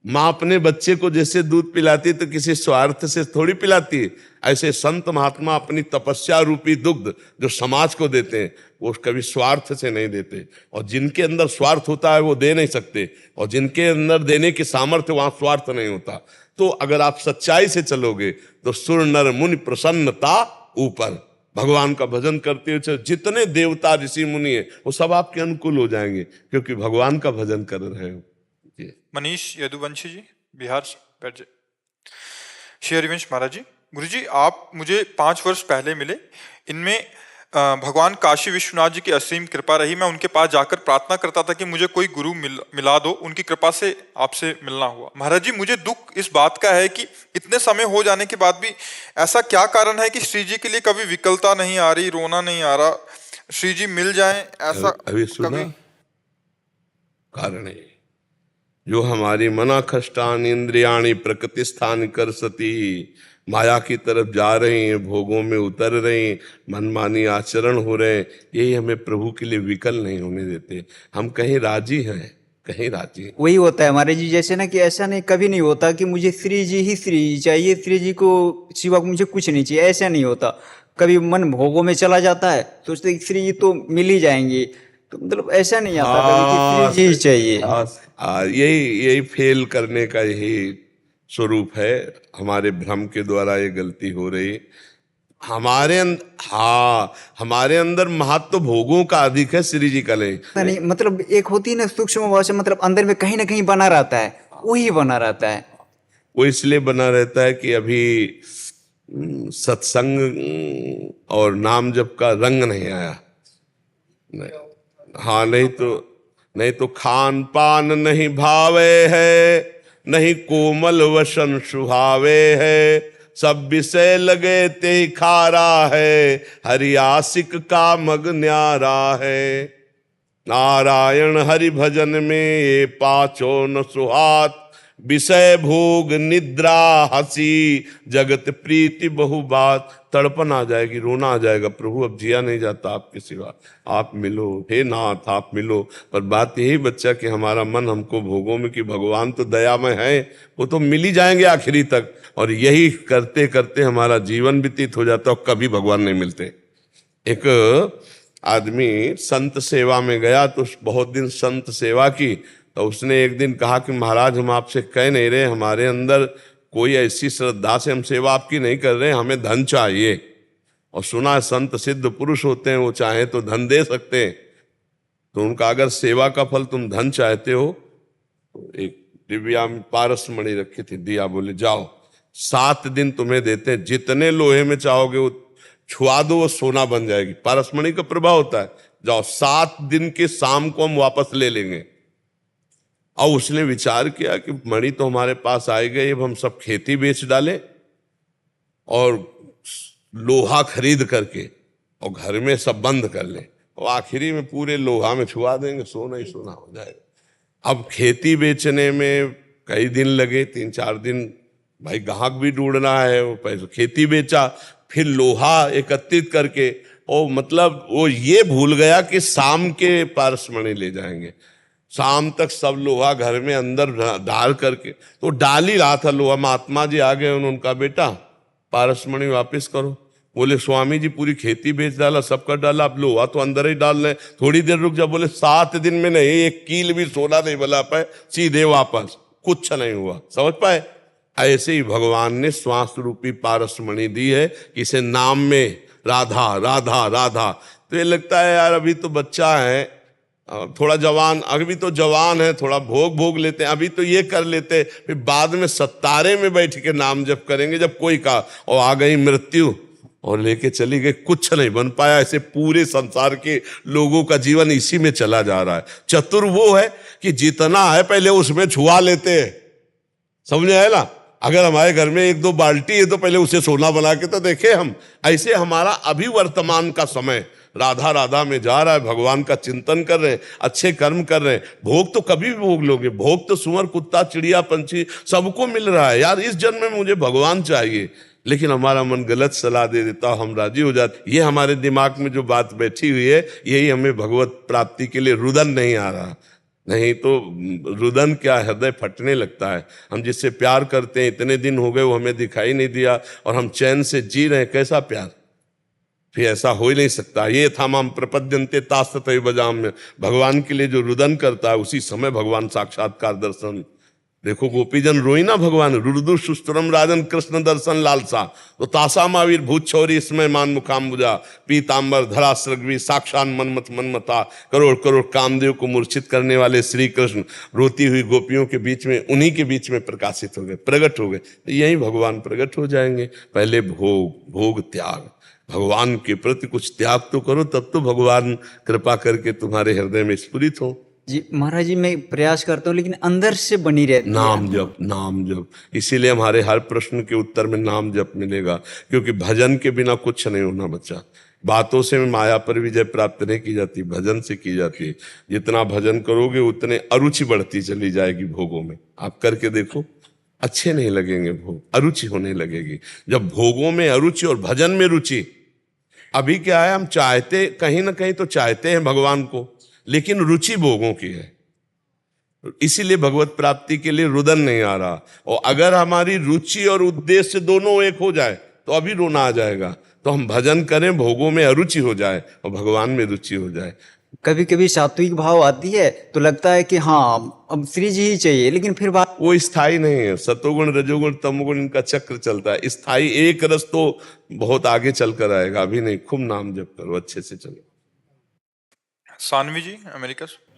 माँ अपने बच्चे को जैसे दूध पिलाती तो किसी स्वार्थ से थोड़ी पिलाती है, ऐसे संत महात्मा अपनी तपस्या रूपी दुग्ध जो समाज को देते हैं वो कभी स्वार्थ से नहीं देते। और जिनके अंदर स्वार्थ होता है वो दे नहीं सकते, और जिनके अंदर देने की सामर्थ्य वहां स्वार्थ नहीं होता। तो अगर आप सच्चाई से चलोगे तो सुर नर मुनि प्रसन्नता ऊपर, भगवान का भजन करते हुए जितने देवता ऋषि मुनि है वो सब आपके अनुकूल हो जाएंगे, क्योंकि भगवान का भजन कर रहे हो। मनीष यदुवंशी जी, बिहार से बैठ जाए। श्री हरिवंश महाराज जी, गुरु जी आप मुझे 5 वर्ष पहले मिले। इनमें भगवान काशी विश्वनाथ जी की असीम कृपा रही। मैं उनके पास जाकर प्रार्थना करता था कि मुझे कोई गुरु मिला दो। उनकी कृपा से आपसे मिलना हुआ। महाराज जी, मुझे दुख इस बात का है कि इतने समय हो जाने के बाद भी ऐसा क्या कारण है कि श्री जी के लिए कभी विकलता नहीं आ रही, रोना नहीं आ रहा। श्री जी मिल जाएं ऐसा अभी सुना कारण है जो हमारी मना खष्टान इंद्रियाणी प्रकृति स्थान कर सती, माया की तरफ जा रही हैं, भोगों में उतर रही हैं, मनमानी आचरण हो रहे हैं, यही हमें प्रभु के लिए विकल नहीं होने देते। हम कहीं राजी हैं, कहीं राजी हैं। वही होता है हमारे जी, जैसे ना कि ऐसा नहीं कभी नहीं होता कि मुझे श्री जी ही श्री जी चाहिए, श्री जी को सिवा मुझे कुछ नहीं चाहिए, ऐसा नहीं होता। कभी मन भोगों में चला जाता है, सोचते कि श्री जी तो मिल ही जाएंगे, तो मतलब ऐसा नहीं आता कभी कि श्री जी चाहिए। यही फेल करने का यही स्वरूप है। हमारे भ्रम के द्वारा ये गलती हो रही। हमारे अंदर महत्व भोगों का अधिक है, श्री जी का नहीं। मतलब एक होती है ना सूक्ष्म भाषा, मतलब अंदर में कहीं ना कहीं बना रहता है, वही बना रहता है। वो इसलिए बना रहता है कि अभी सत्संग और नाम जप का रंग नहीं आया। हाँ, नहीं तो खान पान नहीं भावे है, नहीं कोमल वसन सुहावे है, सब विषय लगे ते खारा है, हरि आशिक का मग न्यारा है। नारायण हरि भजन में ये पाँचों न सुहात, विषय भोग निद्रा हंसी, जगत प्रीति बहु बात। तड़पन आ जाएगी, रोना आ जाएगा, प्रभु अब जिया नहीं जाता आपके सिवा, आप मिलो, हे नाथ आप मिलो। पर बात यही बच्चा कि हमारा मन हमको भोगों में, कि भगवान तो दयामय है, वो तो मिल ही जाएंगे आखिरी तक। और यही करते करते हमारा जीवन व्यतीत हो जाता और कभी भगवान नहीं मिलते। एक आदमी संत सेवा में गया तो बहुत दिन संत सेवा की, तो उसने एक दिन कहा कि महाराज हम आपसे कह नहीं रहे, हमारे अंदर कोई ऐसी श्रद्धा से हम सेवा आपकी नहीं कर रहे, हमें धन चाहिए। और सुना है संत सिद्ध पुरुष होते हैं, वो चाहे तो धन दे सकते हैं। तो उनका अगर सेवा का फल तुम धन चाहते हो, तो एक दिव्या में पारस मणि रखी थी, दिया, बोले जाओ 7 दिन तुम्हें देते हैं, जितने लोहे में चाहोगे वो छुआ दो, वो सोना बन जाएगी। पारस मणि का प्रभाव होता है, जाओ 7 दिन के शाम को हम वापस ले लेंगे। और उसने विचार किया कि मणि तो हमारे पास आए गए, अब हम सब खेती बेच डालें और लोहा खरीद करके और घर में सब बंद कर लें, और आखिरी में पूरे लोहा में छुआ देंगे, सोना ही सोना हो जाएगा। अब खेती बेचने में कई दिन लगे, 3-4 दिन, भाई ग्राहक भी ढूंढना है, वो पैसे खेती बेचा, फिर लोहा एकत्रित करके, और मतलब वो ये भूल गया कि शाम के पारस मणि ले जाएंगे। शाम तक सब लोहा घर में अंदर डाल करके, तो डाल ही रहा था लोहा। महात्मा जी आ गए, उनका बेटा पारसमणि वापस करो। बोले स्वामी जी पूरी खेती बेच डाला, सब कर डाला, अब लोहा तो अंदर ही डाल रहे, थोड़ी देर रुक जा। बोले 7 दिन में नहीं एक कील भी सोना नहीं बना पाए, सीधे वापस, कुछ नहीं हुआ। समझ पाए? ऐसे ही भगवान ने श्वास रूपी पारसमणि दी है, इसे नाम में राधा राधा राधा। तो ये लगता है यार अभी तो बच्चा है, थोड़ा जवान, अभी तो जवान है, थोड़ा भोग लेते हैं, अभी तो ये कर लेते हैं, फिर बाद में सत्तारे में बैठ के नाम जप करेंगे जब कोई का और आ गई मृत्यु और लेके चली गई, कुछ नहीं बन पाया। ऐसे पूरे संसार के लोगों का जीवन इसी में चला जा रहा है। चतुर वो है कि जितना है पहले उसमें छुआ लेते हैं। समझ आए ना? अगर हमारे घर में 1-2 बाल्टी है तो पहले उसे सोना बना के तो देखे हम। ऐसे हमारा अभी वर्तमान का समय राधा राधा में जा रहा है, भगवान का चिंतन कर रहे हैं, अच्छे कर्म कर रहे हैं। भोग तो कभी भी भोग लोगे, भोग तो सुअर कुत्ता चिड़िया पंछी सबको मिल रहा है। यार इस जन्म में मुझे भगवान चाहिए, लेकिन हमारा मन गलत सलाह दे देता, हम राजी हो जाते। ये हमारे दिमाग में जो बात बैठी हुई है, यही हमें भगवत प्राप्ति के लिए रुदन नहीं आ रहा। नहीं तो रुदन क्या, हृदय फटने लगता है। हम जिससे प्यार करते हैं, इतने दिन हो गए वो हमें दिखाई नहीं दिया और हम चैन से जी रहे हैं, कैसा प्यार? फिर ऐसा हो ही नहीं सकता। ये था माम प्रपद्यन्ते तास्ततैव बजाम में, भगवान के लिए जो रुदन करता है उसी समय भगवान साक्षात्कार दर्शन। देखो गोपीजन रोई ना भगवान, रुदु सुस्तरम राजन कृष्ण दर्शन लालसा, तो तासा मावीर भूत छौरी इसमें मान मुखाम्बुजा पीताम्बर धरा सृग्वी साक्षात मनमत मनमता, करोड़ करोड़ कामदेव को मूर्छित करने वाले श्री कृष्ण रोती हुई गोपियों के बीच में, उन्हीं के बीच में प्रकाशित हो गए, प्रकट हो गए। तो यही भगवान प्रकट हो जाएंगे। पहले भोग त्याग, भगवान के प्रति कुछ त्याग तो करो, तब तो भगवान कृपा करके तुम्हारे हृदय में स्फुरित हो। जी महाराज जी, मैं प्रयास करता हूँ लेकिन अंदर से बनी रहती है। नाम जप, नाम जप। इसीलिए हमारे हर प्रश्न के उत्तर में नाम जप मिलेगा, क्योंकि भजन के बिना कुछ नहीं होना बच्चा। बातों से माया पर विजय प्राप्त नहीं की जाती, भजन से की जाती है। जितना भजन करोगे उतने अरुचि बढ़ती चली जाएगी भोगों में। आप करके देखो, अच्छे नहीं लगेंगे भोग, अरुचि होने लगेगी। जब भोगों में अरुचि और भजन में रुचि, अभी क्या है, हम चाहते कहीं ना कहीं तो चाहते हैं भगवान को, लेकिन रुचि भोगों की है। इसीलिए भगवत प्राप्ति के लिए रुदन नहीं आ रहा। और अगर हमारी रुचि और उद्देश्य दोनों एक हो जाए तो अभी रोना आ जाएगा। तो हम भजन करें, भोगों में अरुचि हो जाए और भगवान में रुचि हो जाए। कभी कभी सात्विक भाव आती है तो लगता है कि हाँ अब श्री जी ही चाहिए, लेकिन फिर बात वो स्थायी नहीं है। सतोगुण रजोगुण तमोगुण इनका चक्र चलता है। स्थायी एक रस तो बहुत आगे चलकर आएगा, अभी नहीं। खूब नाम जप करो, अच्छे से चलो। सानवी जी अमेरिका से।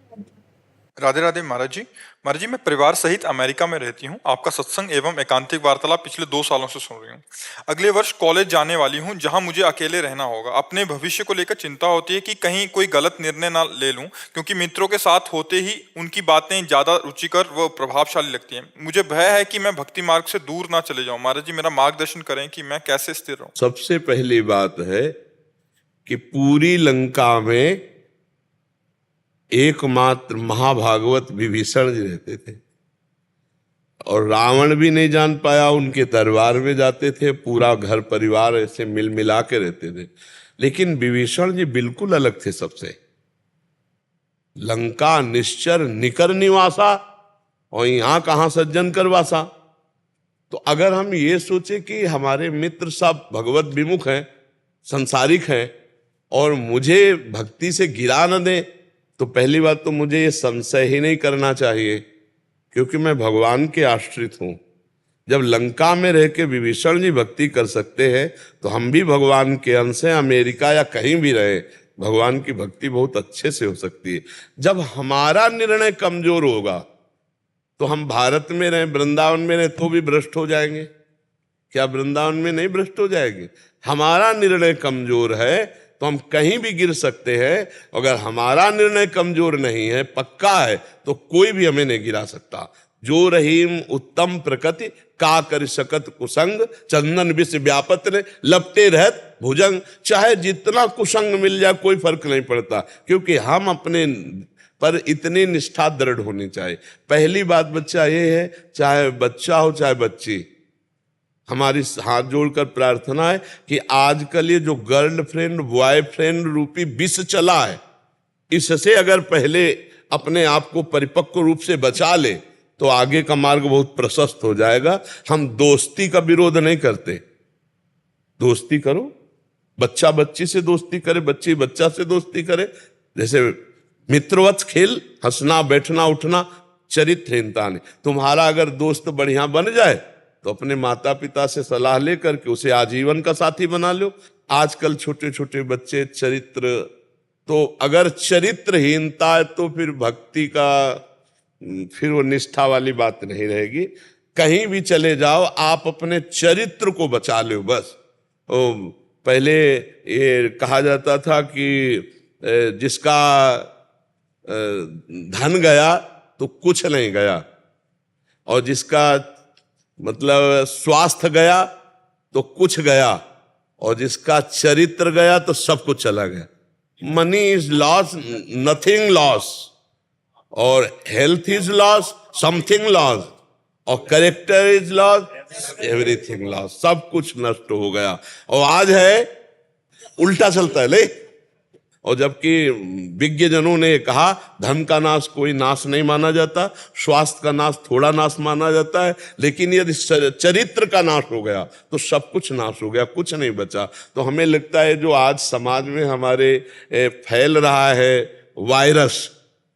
राधे राधे महाराज जी। महाराज जी, मैं परिवार सहित अमेरिका में रहती हूँ। आपका सत्संग एवं एकांतिक वार्तालाप पिछले 2 सालों से सुन रही हूँ। अगले वर्ष कॉलेज जाने वाली हूँ, जहाँ मुझे अकेले रहना होगा। अपने भविष्य को लेकर चिंता होती है कि कहीं कोई गलत निर्णय ना ले लूँ, क्योंकि मित्रों के साथ होते ही उनकी बातें ज्यादा रुचिकर व प्रभावशाली लगती हैं। मुझे भय है कि मैं भक्ति मार्ग से दूर ना चले जाऊँ। महाराज जी, मेरा मार्गदर्शन करें कि मैं कैसे स्थिर रहूँ। सबसे पहली बात है कि पूरी लंका में एकमात्र महाभागवत विभीषण जी रहते थे, और रावण भी नहीं जान पाया। उनके दरबार में जाते थे, पूरा घर परिवार ऐसे मिल मिला के रहते थे। लेकिन विभीषण जी बिल्कुल अलग थे सबसे। लंका निश्चर निकर निवासा, और यहां कहां सज्जन करवासा। तो अगर हम ये सोचे कि हमारे मित्र सब भगवत विमुख हैं, संसारिक हैं, और मुझे भक्ति से गिरा न दें, तो पहली बात तो मुझे ये संशय ही नहीं करना चाहिए, क्योंकि मैं भगवान के आश्रित हूं। जब लंका में रह के विभीषण जी भक्ति कर सकते हैं, तो हम भी भगवान के अंश हैं। अमेरिका या कहीं भी रहे, भगवान की भक्ति बहुत अच्छे से हो सकती है। जब हमारा निर्णय कमजोर होगा, तो हम भारत में रहे, वृंदावन में रहे, तो भी भ्रष्ट हो जाएंगे। क्या वृंदावन में नहीं भ्रष्ट हो जाएंगे? हमारा निर्णय कमजोर है तो हम कहीं भी गिर सकते हैं। अगर हमारा निर्णय कमजोर नहीं है, पक्का है, तो कोई भी हमें नहीं गिरा सकता। जो रहीम उत्तम प्रकृति का कर सकत कुसंग, चंदन विष व्यापत ने लपटे रहत भुजंग। चाहे जितना कुसंग मिल जाए कोई फर्क नहीं पड़ता, क्योंकि हम अपने पर इतनी निष्ठा दृढ़ होनी चाहिए। पहली बात बच्चा ये है, चाहे बच्चा हो चाहे बच्ची, हमारी हाथ जोड़कर प्रार्थना है कि आजकल ये जो गर्लफ्रेंड बॉयफ्रेंड रूपी विष चला है, इससे अगर पहले अपने आप को परिपक्व रूप से बचा ले तो आगे का मार्ग बहुत प्रशस्त हो जाएगा। हम दोस्ती का विरोध नहीं करते, दोस्ती करो, बच्चा बच्ची से दोस्ती करे, बच्ची बच्चा से दोस्ती करे, जैसे मित्रवत खेल, हंसना बैठना उठना, चरित्रहीनता नहीं। तुम्हारा अगर दोस्त बढ़िया बन जाए तो अपने माता पिता से सलाह लेकर के उसे आजीवन का साथी बना लो। आजकल छोटे छोटे बच्चे चरित्र, तो अगर चरित्रहीनता है तो फिर भक्ति का, फिर वो निष्ठा वाली बात नहीं रहेगी। कहीं भी चले जाओ आप अपने चरित्र को बचा लो बस। पहले ये कहा जाता था कि जिसका धन गया तो कुछ नहीं गया, और जिसका मतलब स्वास्थ्य गया तो कुछ गया, और जिसका चरित्र गया तो सब कुछ चला गया। Money is loss, nothing loss, और health is loss, something loss, और character is loss, everything loss, सब कुछ नष्ट हो गया। और आज है उल्टा चलता है ले। और जबकि विज्ञजनों ने कहा धन का नाश कोई नाश नहीं माना जाता, स्वास्थ्य का नाश थोड़ा नाश माना जाता है, लेकिन यदि चरित्र का नाश हो गया तो सब कुछ नाश हो गया, कुछ नहीं बचा। तो हमें लगता है जो आज समाज में हमारे फैल रहा है virus,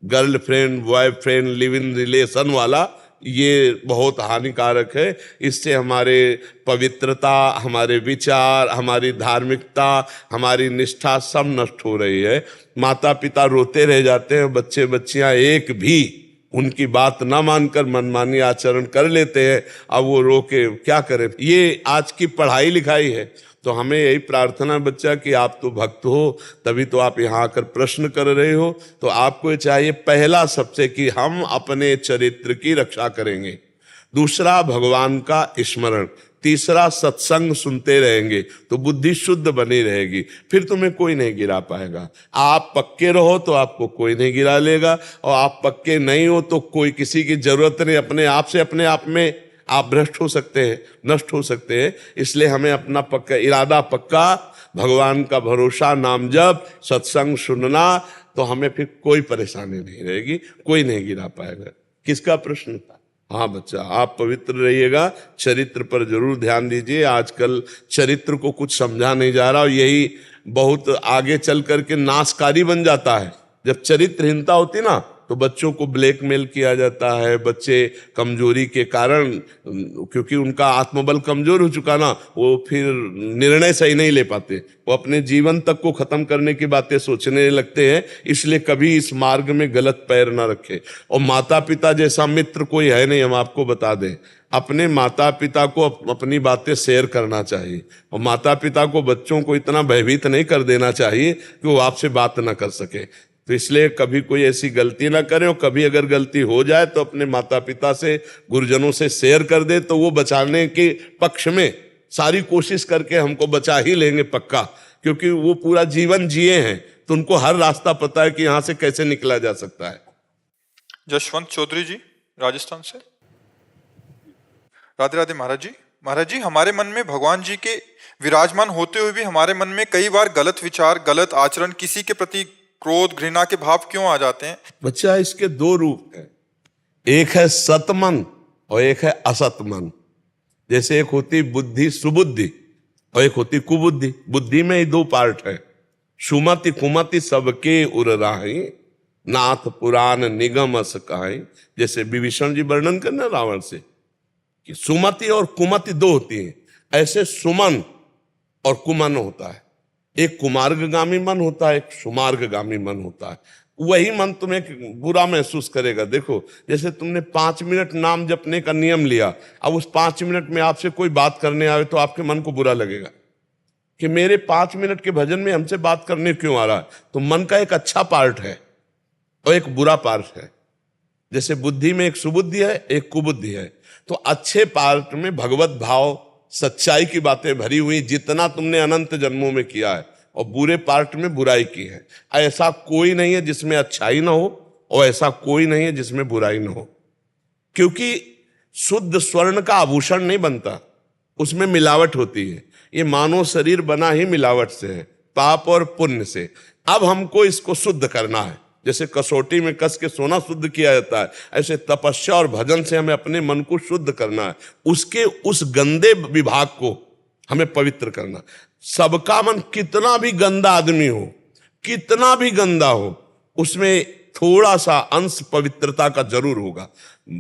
girlfriend boyfriend live in relation वाला, ये बहुत हानिकारक है। इससे हमारे पवित्रता, हमारे विचार, हमारी धार्मिकता, हमारी निष्ठा सब नष्ट हो रही है। माता पिता रोते रह जाते हैं, बच्चे बच्चियां एक भी उनकी बात ना मानकर मनमानी आचरण कर लेते हैं। अब वो रो के क्या करें? ये आज की पढ़ाई लिखाई है। तो हमें यही प्रार्थना बच्चा कि आप तो भक्त हो, तभी तो आप यहाँ आकर प्रश्न कर रहे हो। तो आपको ये चाहिए पहला सबसे कि हम अपने चरित्र की रक्षा करेंगे, दूसरा भगवान का स्मरण, तीसरा सत्संग सुनते रहेंगे तो बुद्धि शुद्ध बनी रहेगी, फिर तुम्हें कोई नहीं गिरा पाएगा। आप पक्के रहो तो आपको कोई नहीं गिरा लेगा, और आप पक्के नहीं हो तो कोई किसी की जरूरत नहीं, अपने आप से अपने आप में आप भ्रष्ट हो सकते हैं, नष्ट हो सकते हैं। इसलिए हमें अपना पक्का इरादा, पक्का भगवान का भरोसा, नाम जप, सत्संग सुनना, तो हमें फिर कोई परेशानी नहीं रहेगी, कोई नहीं गिरा पाएगा। किसका प्रश्न था? हाँ बच्चा, आप पवित्र रहिएगा, चरित्र पर जरूर ध्यान दीजिए। आजकल चरित्र को कुछ समझा नहीं जा रहा, और यही बहुत आगे चल करके नाशकारी बन जाता है। जब चरित्रहीनता होती ना तो बच्चों को ब्लैकमेल किया जाता है। बच्चे कमजोरी के कारण, क्योंकि उनका आत्मबल कमजोर हो चुका ना, वो फिर निर्णय सही नहीं ले पाते, वो अपने जीवन तक को खत्म करने की बातें सोचने लगते हैं। इसलिए कभी इस मार्ग में गलत पैर ना रखे। और माता पिता जैसा मित्र कोई है नहीं, हम आपको बता दें। अपने माता पिता को अपनी बातें शेयर करना चाहिए, और माता पिता को बच्चों को इतना भयभीत नहीं कर देना चाहिए कि वो आपसे बात ना कर सके। तो इसलिए कभी कोई ऐसी गलती ना करें, और कभी अगर गलती हो जाए तो अपने माता पिता से, गुरुजनों से शेयर कर दे, तो वो बचाने के पक्ष में सारी कोशिश करके हमको बचा ही लेंगे पक्का, क्योंकि वो पूरा जीवन जिए हैं, तो उनको हर रास्ता पता है कि यहाँ से कैसे निकला जा सकता है। जशवंत चौधरी जी राजस्थान से। राधे राधे महाराज जी। महाराज जी, हमारे मन में भगवान जी के विराजमान होते हुए भी हमारे मन में कई बार गलत विचार, गलत आचरण, किसी के प्रति क्रोध, घृणा के भाव क्यों आ जाते हैं? बच्चा, इसके दो रूप हैं, एक है सतमन और एक है असत मन। जैसे एक होती बुद्धि, सुबुद्धि, और एक होती कुबुद्धि। बुद्धि में ही दो पार्ट है, सुमति कुमति सबके उर राही, नाथ पुराण निगम अस कहाई। जैसे विभीषण जी वर्णन करना रावण से कि सुमति और कुमति दो होती हैं, ऐसे सुमन और कुमन होता है। एक कुमार्गगामी मन होता है, एक सुमार्गगामी मन होता है। वही मन तुम्हें बुरा महसूस करेगा। देखो, जैसे तुमने 5 मिनट नाम जपने का नियम लिया, अब उस 5 मिनट में आपसे कोई बात करने आए तो आपके मन को बुरा लगेगा कि मेरे 5 मिनट के भजन में हमसे बात करने क्यों आ रहा है। तो मन का एक अच्छा पार्ट है और एक बुरा पार्ट है। जैसे बुद्धि में एक सुबुद्धि है, एक कुबुद्धि है। तो अच्छे पार्ट में भगवत भाव, सच्चाई की बातें भरी हुई, जितना तुमने अनंत जन्मों में किया है, और बुरे पार्ट में बुराई की है। ऐसा कोई नहीं है जिसमें अच्छाई ना हो, और ऐसा कोई नहीं है जिसमें बुराई ना हो, क्योंकि शुद्ध स्वर्ण का आभूषण नहीं बनता, उसमें मिलावट होती है। ये मानव शरीर बना ही मिलावट से है, पाप और पुण्य से। अब हमको इसको शुद्ध करना है, जैसे कसौटी में कस के सोना शुद्ध किया जाता है, ऐसे तपस्या और भजन से हमें अपने मन को शुद्ध करना है, उसके उस गंदे विभाग को हमें पवित्र करना। सबका मन कितना भी गंदा आदमी हो, कितना भी गंदा हो, उसमें थोड़ा सा अंश पवित्रता का जरूर होगा।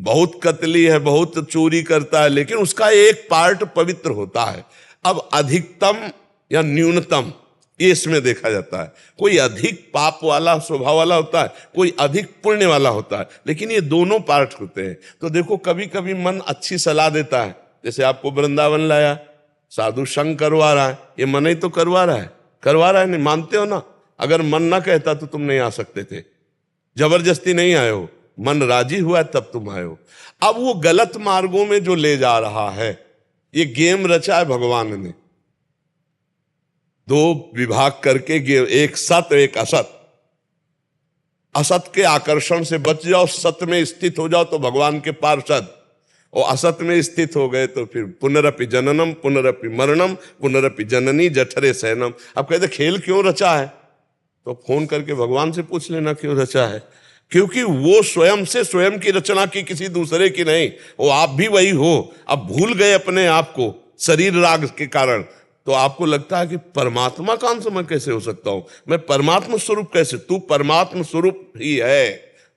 बहुत कतली है, बहुत चोरी करता है, लेकिन उसका एक पार्ट पवित्र होता है। अब अधिकतम या न्यूनतम ये इसमें देखा जाता है। कोई अधिक पाप वाला स्वभाव वाला होता है, कोई अधिक पुण्य वाला होता है, लेकिन ये दोनों पार्ट होते हैं। तो देखो कभी कभी मन अच्छी सलाह देता है, जैसे आपको वृंदावन लाया, साधु संग करवा रहा है, ये मन ही तो करवा रहा है, नहीं मानते हो ना। अगर मन ना कहता तो तुम नहीं आ सकते थे, जबरदस्ती नहीं आए हो, मन राजी हुआ तब तुम आए हो। अब वो गलत मार्गों में जो ले जा रहा है, ये गेम रचा है भगवान ने, दो विभाग करके, एक सत एक असत। असत के आकर्षण से बच जाओ, सत में स्थित हो जाओ तो भगवान के पार्षद, और असत में स्थित हो गए तो फिर पुनरपि जननम पुनरपि मरणम पुनरपि जननी जठरे शयनम। अब कहते खेल क्यों रचा है, तो फोन करके भगवान से पूछ लेना क्यों रचा है। क्योंकि वो स्वयं से स्वयं की रचना की, किसी दूसरे की नहीं। वो आप भी वही हो, अब भूल गए अपने आप को शरीर राग के कारण, तो आपको लगता है कि परमात्मा का अंश मैं कैसे हो सकता हूं, मैं परमात्मा स्वरूप कैसे। तू परमात्मा स्वरूप ही है,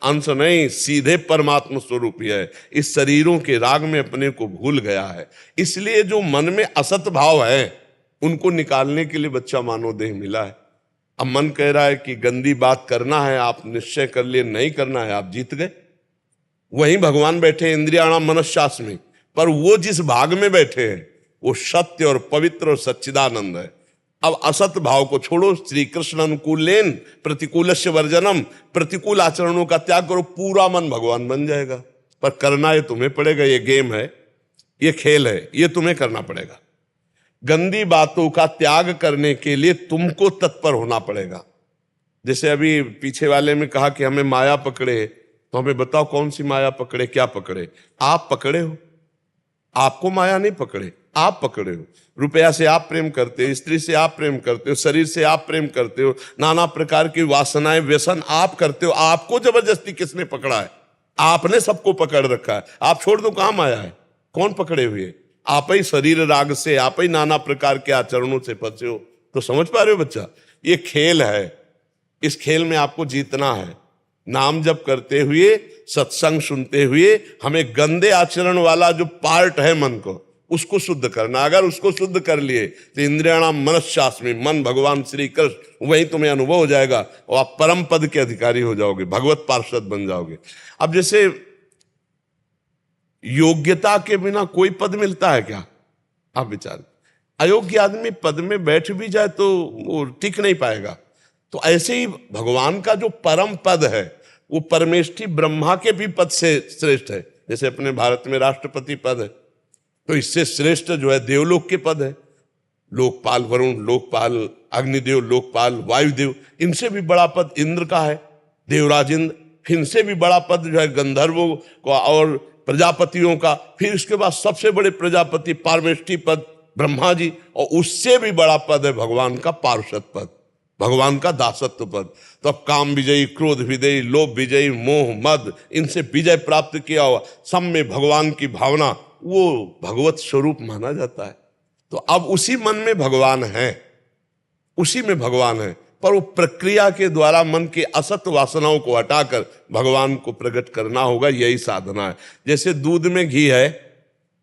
अंश नहीं, सीधे परमात्मा स्वरूप ही है। इस शरीरों के राग में अपने को भूल गया है। इसलिए जो मन में असत भाव है उनको निकालने के लिए बच्चा मानव देह मिला है। अब मन कह रहा है कि गंदी बात करना है, आप निश्चय कर लिए नहीं करना है, आप जीत गए। वहीं भगवान बैठे इंद्रियाणाम मनश्शास में, पर वो जिस भाग में बैठे हैं वो सत्य और पवित्र और सच्चिदानंद है। अब असत भाव को छोड़ो, श्री कृष्ण अनुकूलेन प्रतिकूलस्य वर्जनम, प्रतिकूल आचरणों का त्याग करो, पूरा मन भगवान बन जाएगा। पर करना ये तुम्हें पड़ेगा, ये गेम है, ये खेल है, ये तुम्हें करना पड़ेगा। गंदी बातों का त्याग करने के लिए तुमको तत्पर होना पड़ेगा। जैसे अभी पीछे वाले में कहा कि हमें माया पकड़े, तो हमें बताओ कौन सी माया पकड़े, क्या पकड़े? आप पकड़े हो, आपको माया नहीं पकड़े, आप पकड़े हो। रुपया से आप प्रेम करते हो, स्त्री से आप प्रेम करते हो, शरीर से आप प्रेम करते हो, नाना प्रकार की वासनाएं व्यसन आप करते हो। आपको जबरदस्ती किसने पकड़ा है? आपने सबको पकड़ रखा है। आप छोड़ दो, कहां माया है? कौन पकड़े हुए? आप ही शरीर राग से, आप ही नाना प्रकार के आचरणों से फंसे हो। तो समझ पा रहे हो बच्चा, ये खेल है, इस खेल में आपको जीतना है। नाम जप करते हुए, सत्संग सुनते हुए, हमें गंदे आचरण वाला जो पार्ट है मन को, उसको शुद्ध करना। अगर उसको शुद्ध कर लिए तो इंद्रियाणाम मनश्शास में मन भगवान श्री कृष्ण, वही तुम्हें अनुभव हो जाएगा और आप परम पद के अधिकारी हो जाओगे, भगवत पार्षद बन जाओगे। अब जैसे योग्यता के बिना कोई पद मिलता है क्या? आप विचार, अयोग्य आदमी पद में बैठ भी जाए तो वो टिक नहीं पाएगा। तो ऐसे ही भगवान का जो परम पद है वो परमेष्ठी ब्रह्मा के भी पद से श्रेष्ठ है। जैसे अपने भारत में राष्ट्रपति पद है, तो इससे श्रेष्ठ जो है देवलोक के पद है। लोकपाल वरुण, लोकपाल अग्निदेव, लोकपाल वायुदेव, इनसे भी बड़ा पद इंद्र का है, देवराज इंद्र। फिर इनसे भी बड़ा पद जो है गंधर्वों का और प्रजापतियों का। फिर इसके बाद सबसे बड़े प्रजापति पारमेष्ठी पद ब्रह्मा जी, और उससे भी बड़ा पद है भगवान का पार्षद पद, भगवान का दासत्व पद। तो अब काम विजयी, क्रोध विजयी, लोभ विजयी, मोह मद, इनसे विजय प्राप्त किया हुआ, सब में भगवान की भावना, वो भगवत स्वरूप माना जाता है। तो अब उसी मन में भगवान है, उसी में भगवान है, पर वो प्रक्रिया के द्वारा मन के असत वासनाओं को हटाकर भगवान को प्रकट करना होगा, यही साधना है। जैसे दूध में घी है,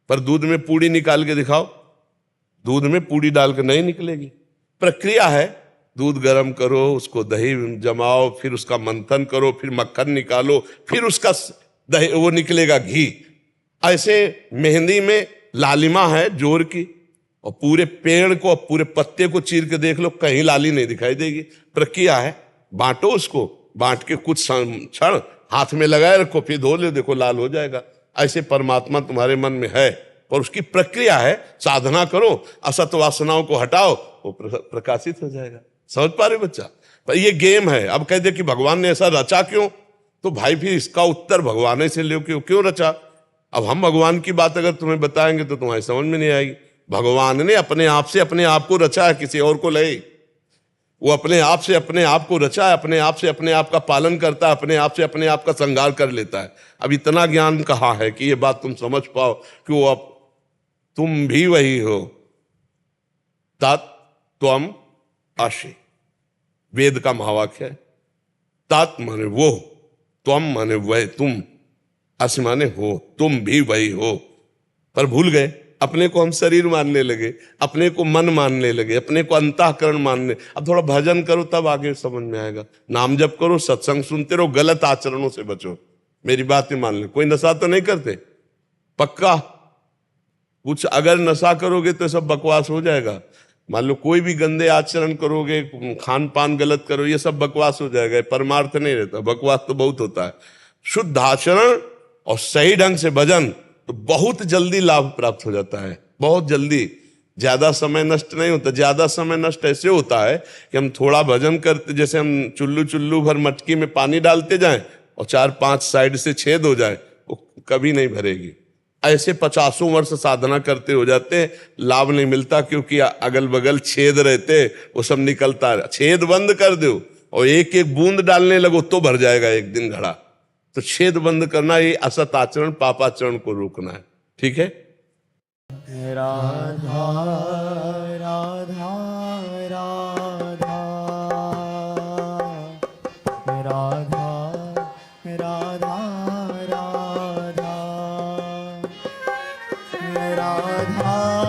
पर दूध में पूड़ी निकाल के दिखाओ, दूध में पूड़ी डालकर नहीं निकलेगी। प्रक्रिया है, दूध गर्म करो, उसको दही जमाओ, फिर उसका मंथन करो, फिर मक्खन निकालो, फिर उसका दही वो निकलेगा घी। ऐसे मेहंदी में लालिमा है जोर की, और पूरे पेड़ को, पूरे पत्ते को चीर के देख लो, कहीं लाली नहीं दिखाई देगी। प्रक्रिया है, बांटो उसको, बांट के कुछ क्षण हाथ में लगाए रखो, फिर धो ले, देखो लाल हो जाएगा। ऐसे परमात्मा तुम्हारे मन में है, और उसकी प्रक्रिया है। साधना करो, असत वासनाओं को हटाओ, वो प्रकाशित हो जाएगा। समझ पा रहे बच्चा? पर ये गेम है। अब कह दे कि भगवान ने ऐसा रचा क्यों, तो भाई फिर इसका उत्तर भगवान से लो, क्यों रचा। अब हम भगवान की बात अगर तुम्हें बताएंगे तो तुम्हारी समझ में नहीं आएगी। भगवान ने अपने आप से अपने आप को रचा है, किसी और को नहीं। वो अपने आप से अपने आप को रचा है, अपने आप से अपने आप का पालन करता है, अपने आप से अपने आप का श्रृंगार कर लेता है। अब इतना ज्ञान कहाँ है कि ये बात तुम समझ पाओ कि वो अब तुम भी वही हो। तत् त्वम असि, वेद का महावाक्य है। तत् माने वो, त्वम माने वह तुम, असि माने हो, तुम भी वही हो। पर भूल गए, अपने को हम शरीर मानने लगे, अपने को मन मानने लगे, अपने को अंतःकरण मानने। अब थोड़ा भजन करो तब आगे समझ में आएगा। नाम जप करो, सत्संग सुनते रहो, गलत आचरणों से बचो। मेरी बातें मान ले। कोई नशा तो नहीं करते? पक्का? कुछ अगर नशा करोगे तो सब बकवास हो जाएगा। मान लो कोई भी गंदे आचरण करोगे, खान पान गलत करो, ये सब बकवास हो जाएगा। परमार्थ नहीं रहता, बकवास तो बहुत होता है। शुद्ध आचरण और सही ढंग से भजन तो बहुत जल्दी लाभ प्राप्त हो जाता है, बहुत जल्दी। ज्यादा समय नष्ट नहीं होता। ज्यादा समय नष्ट ऐसे होता है कि हम थोड़ा भजन करते, जैसे हम चुल्लू भर मटकी में पानी डालते जाएं और 4-5 साइड से छेद हो जाए, वो कभी नहीं भरेगी। ऐसे 50 वर्ष साधना करते हो जाते हैं, लाभ नहीं मिलता, क्योंकि अगल बगल छेद रहते, वो सब निकलता है। छेद बंद कर दो और एक एक बूंद डालने लगो तो भर जाएगा एक दिन घड़ा। तो छेद बंद करना, ये असत आचरण, पापाचरण को रोकना है। ठीक है? राधा राधा राधा राधा राधा राधा राधा राधा राधा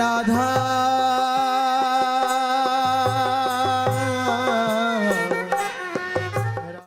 राधा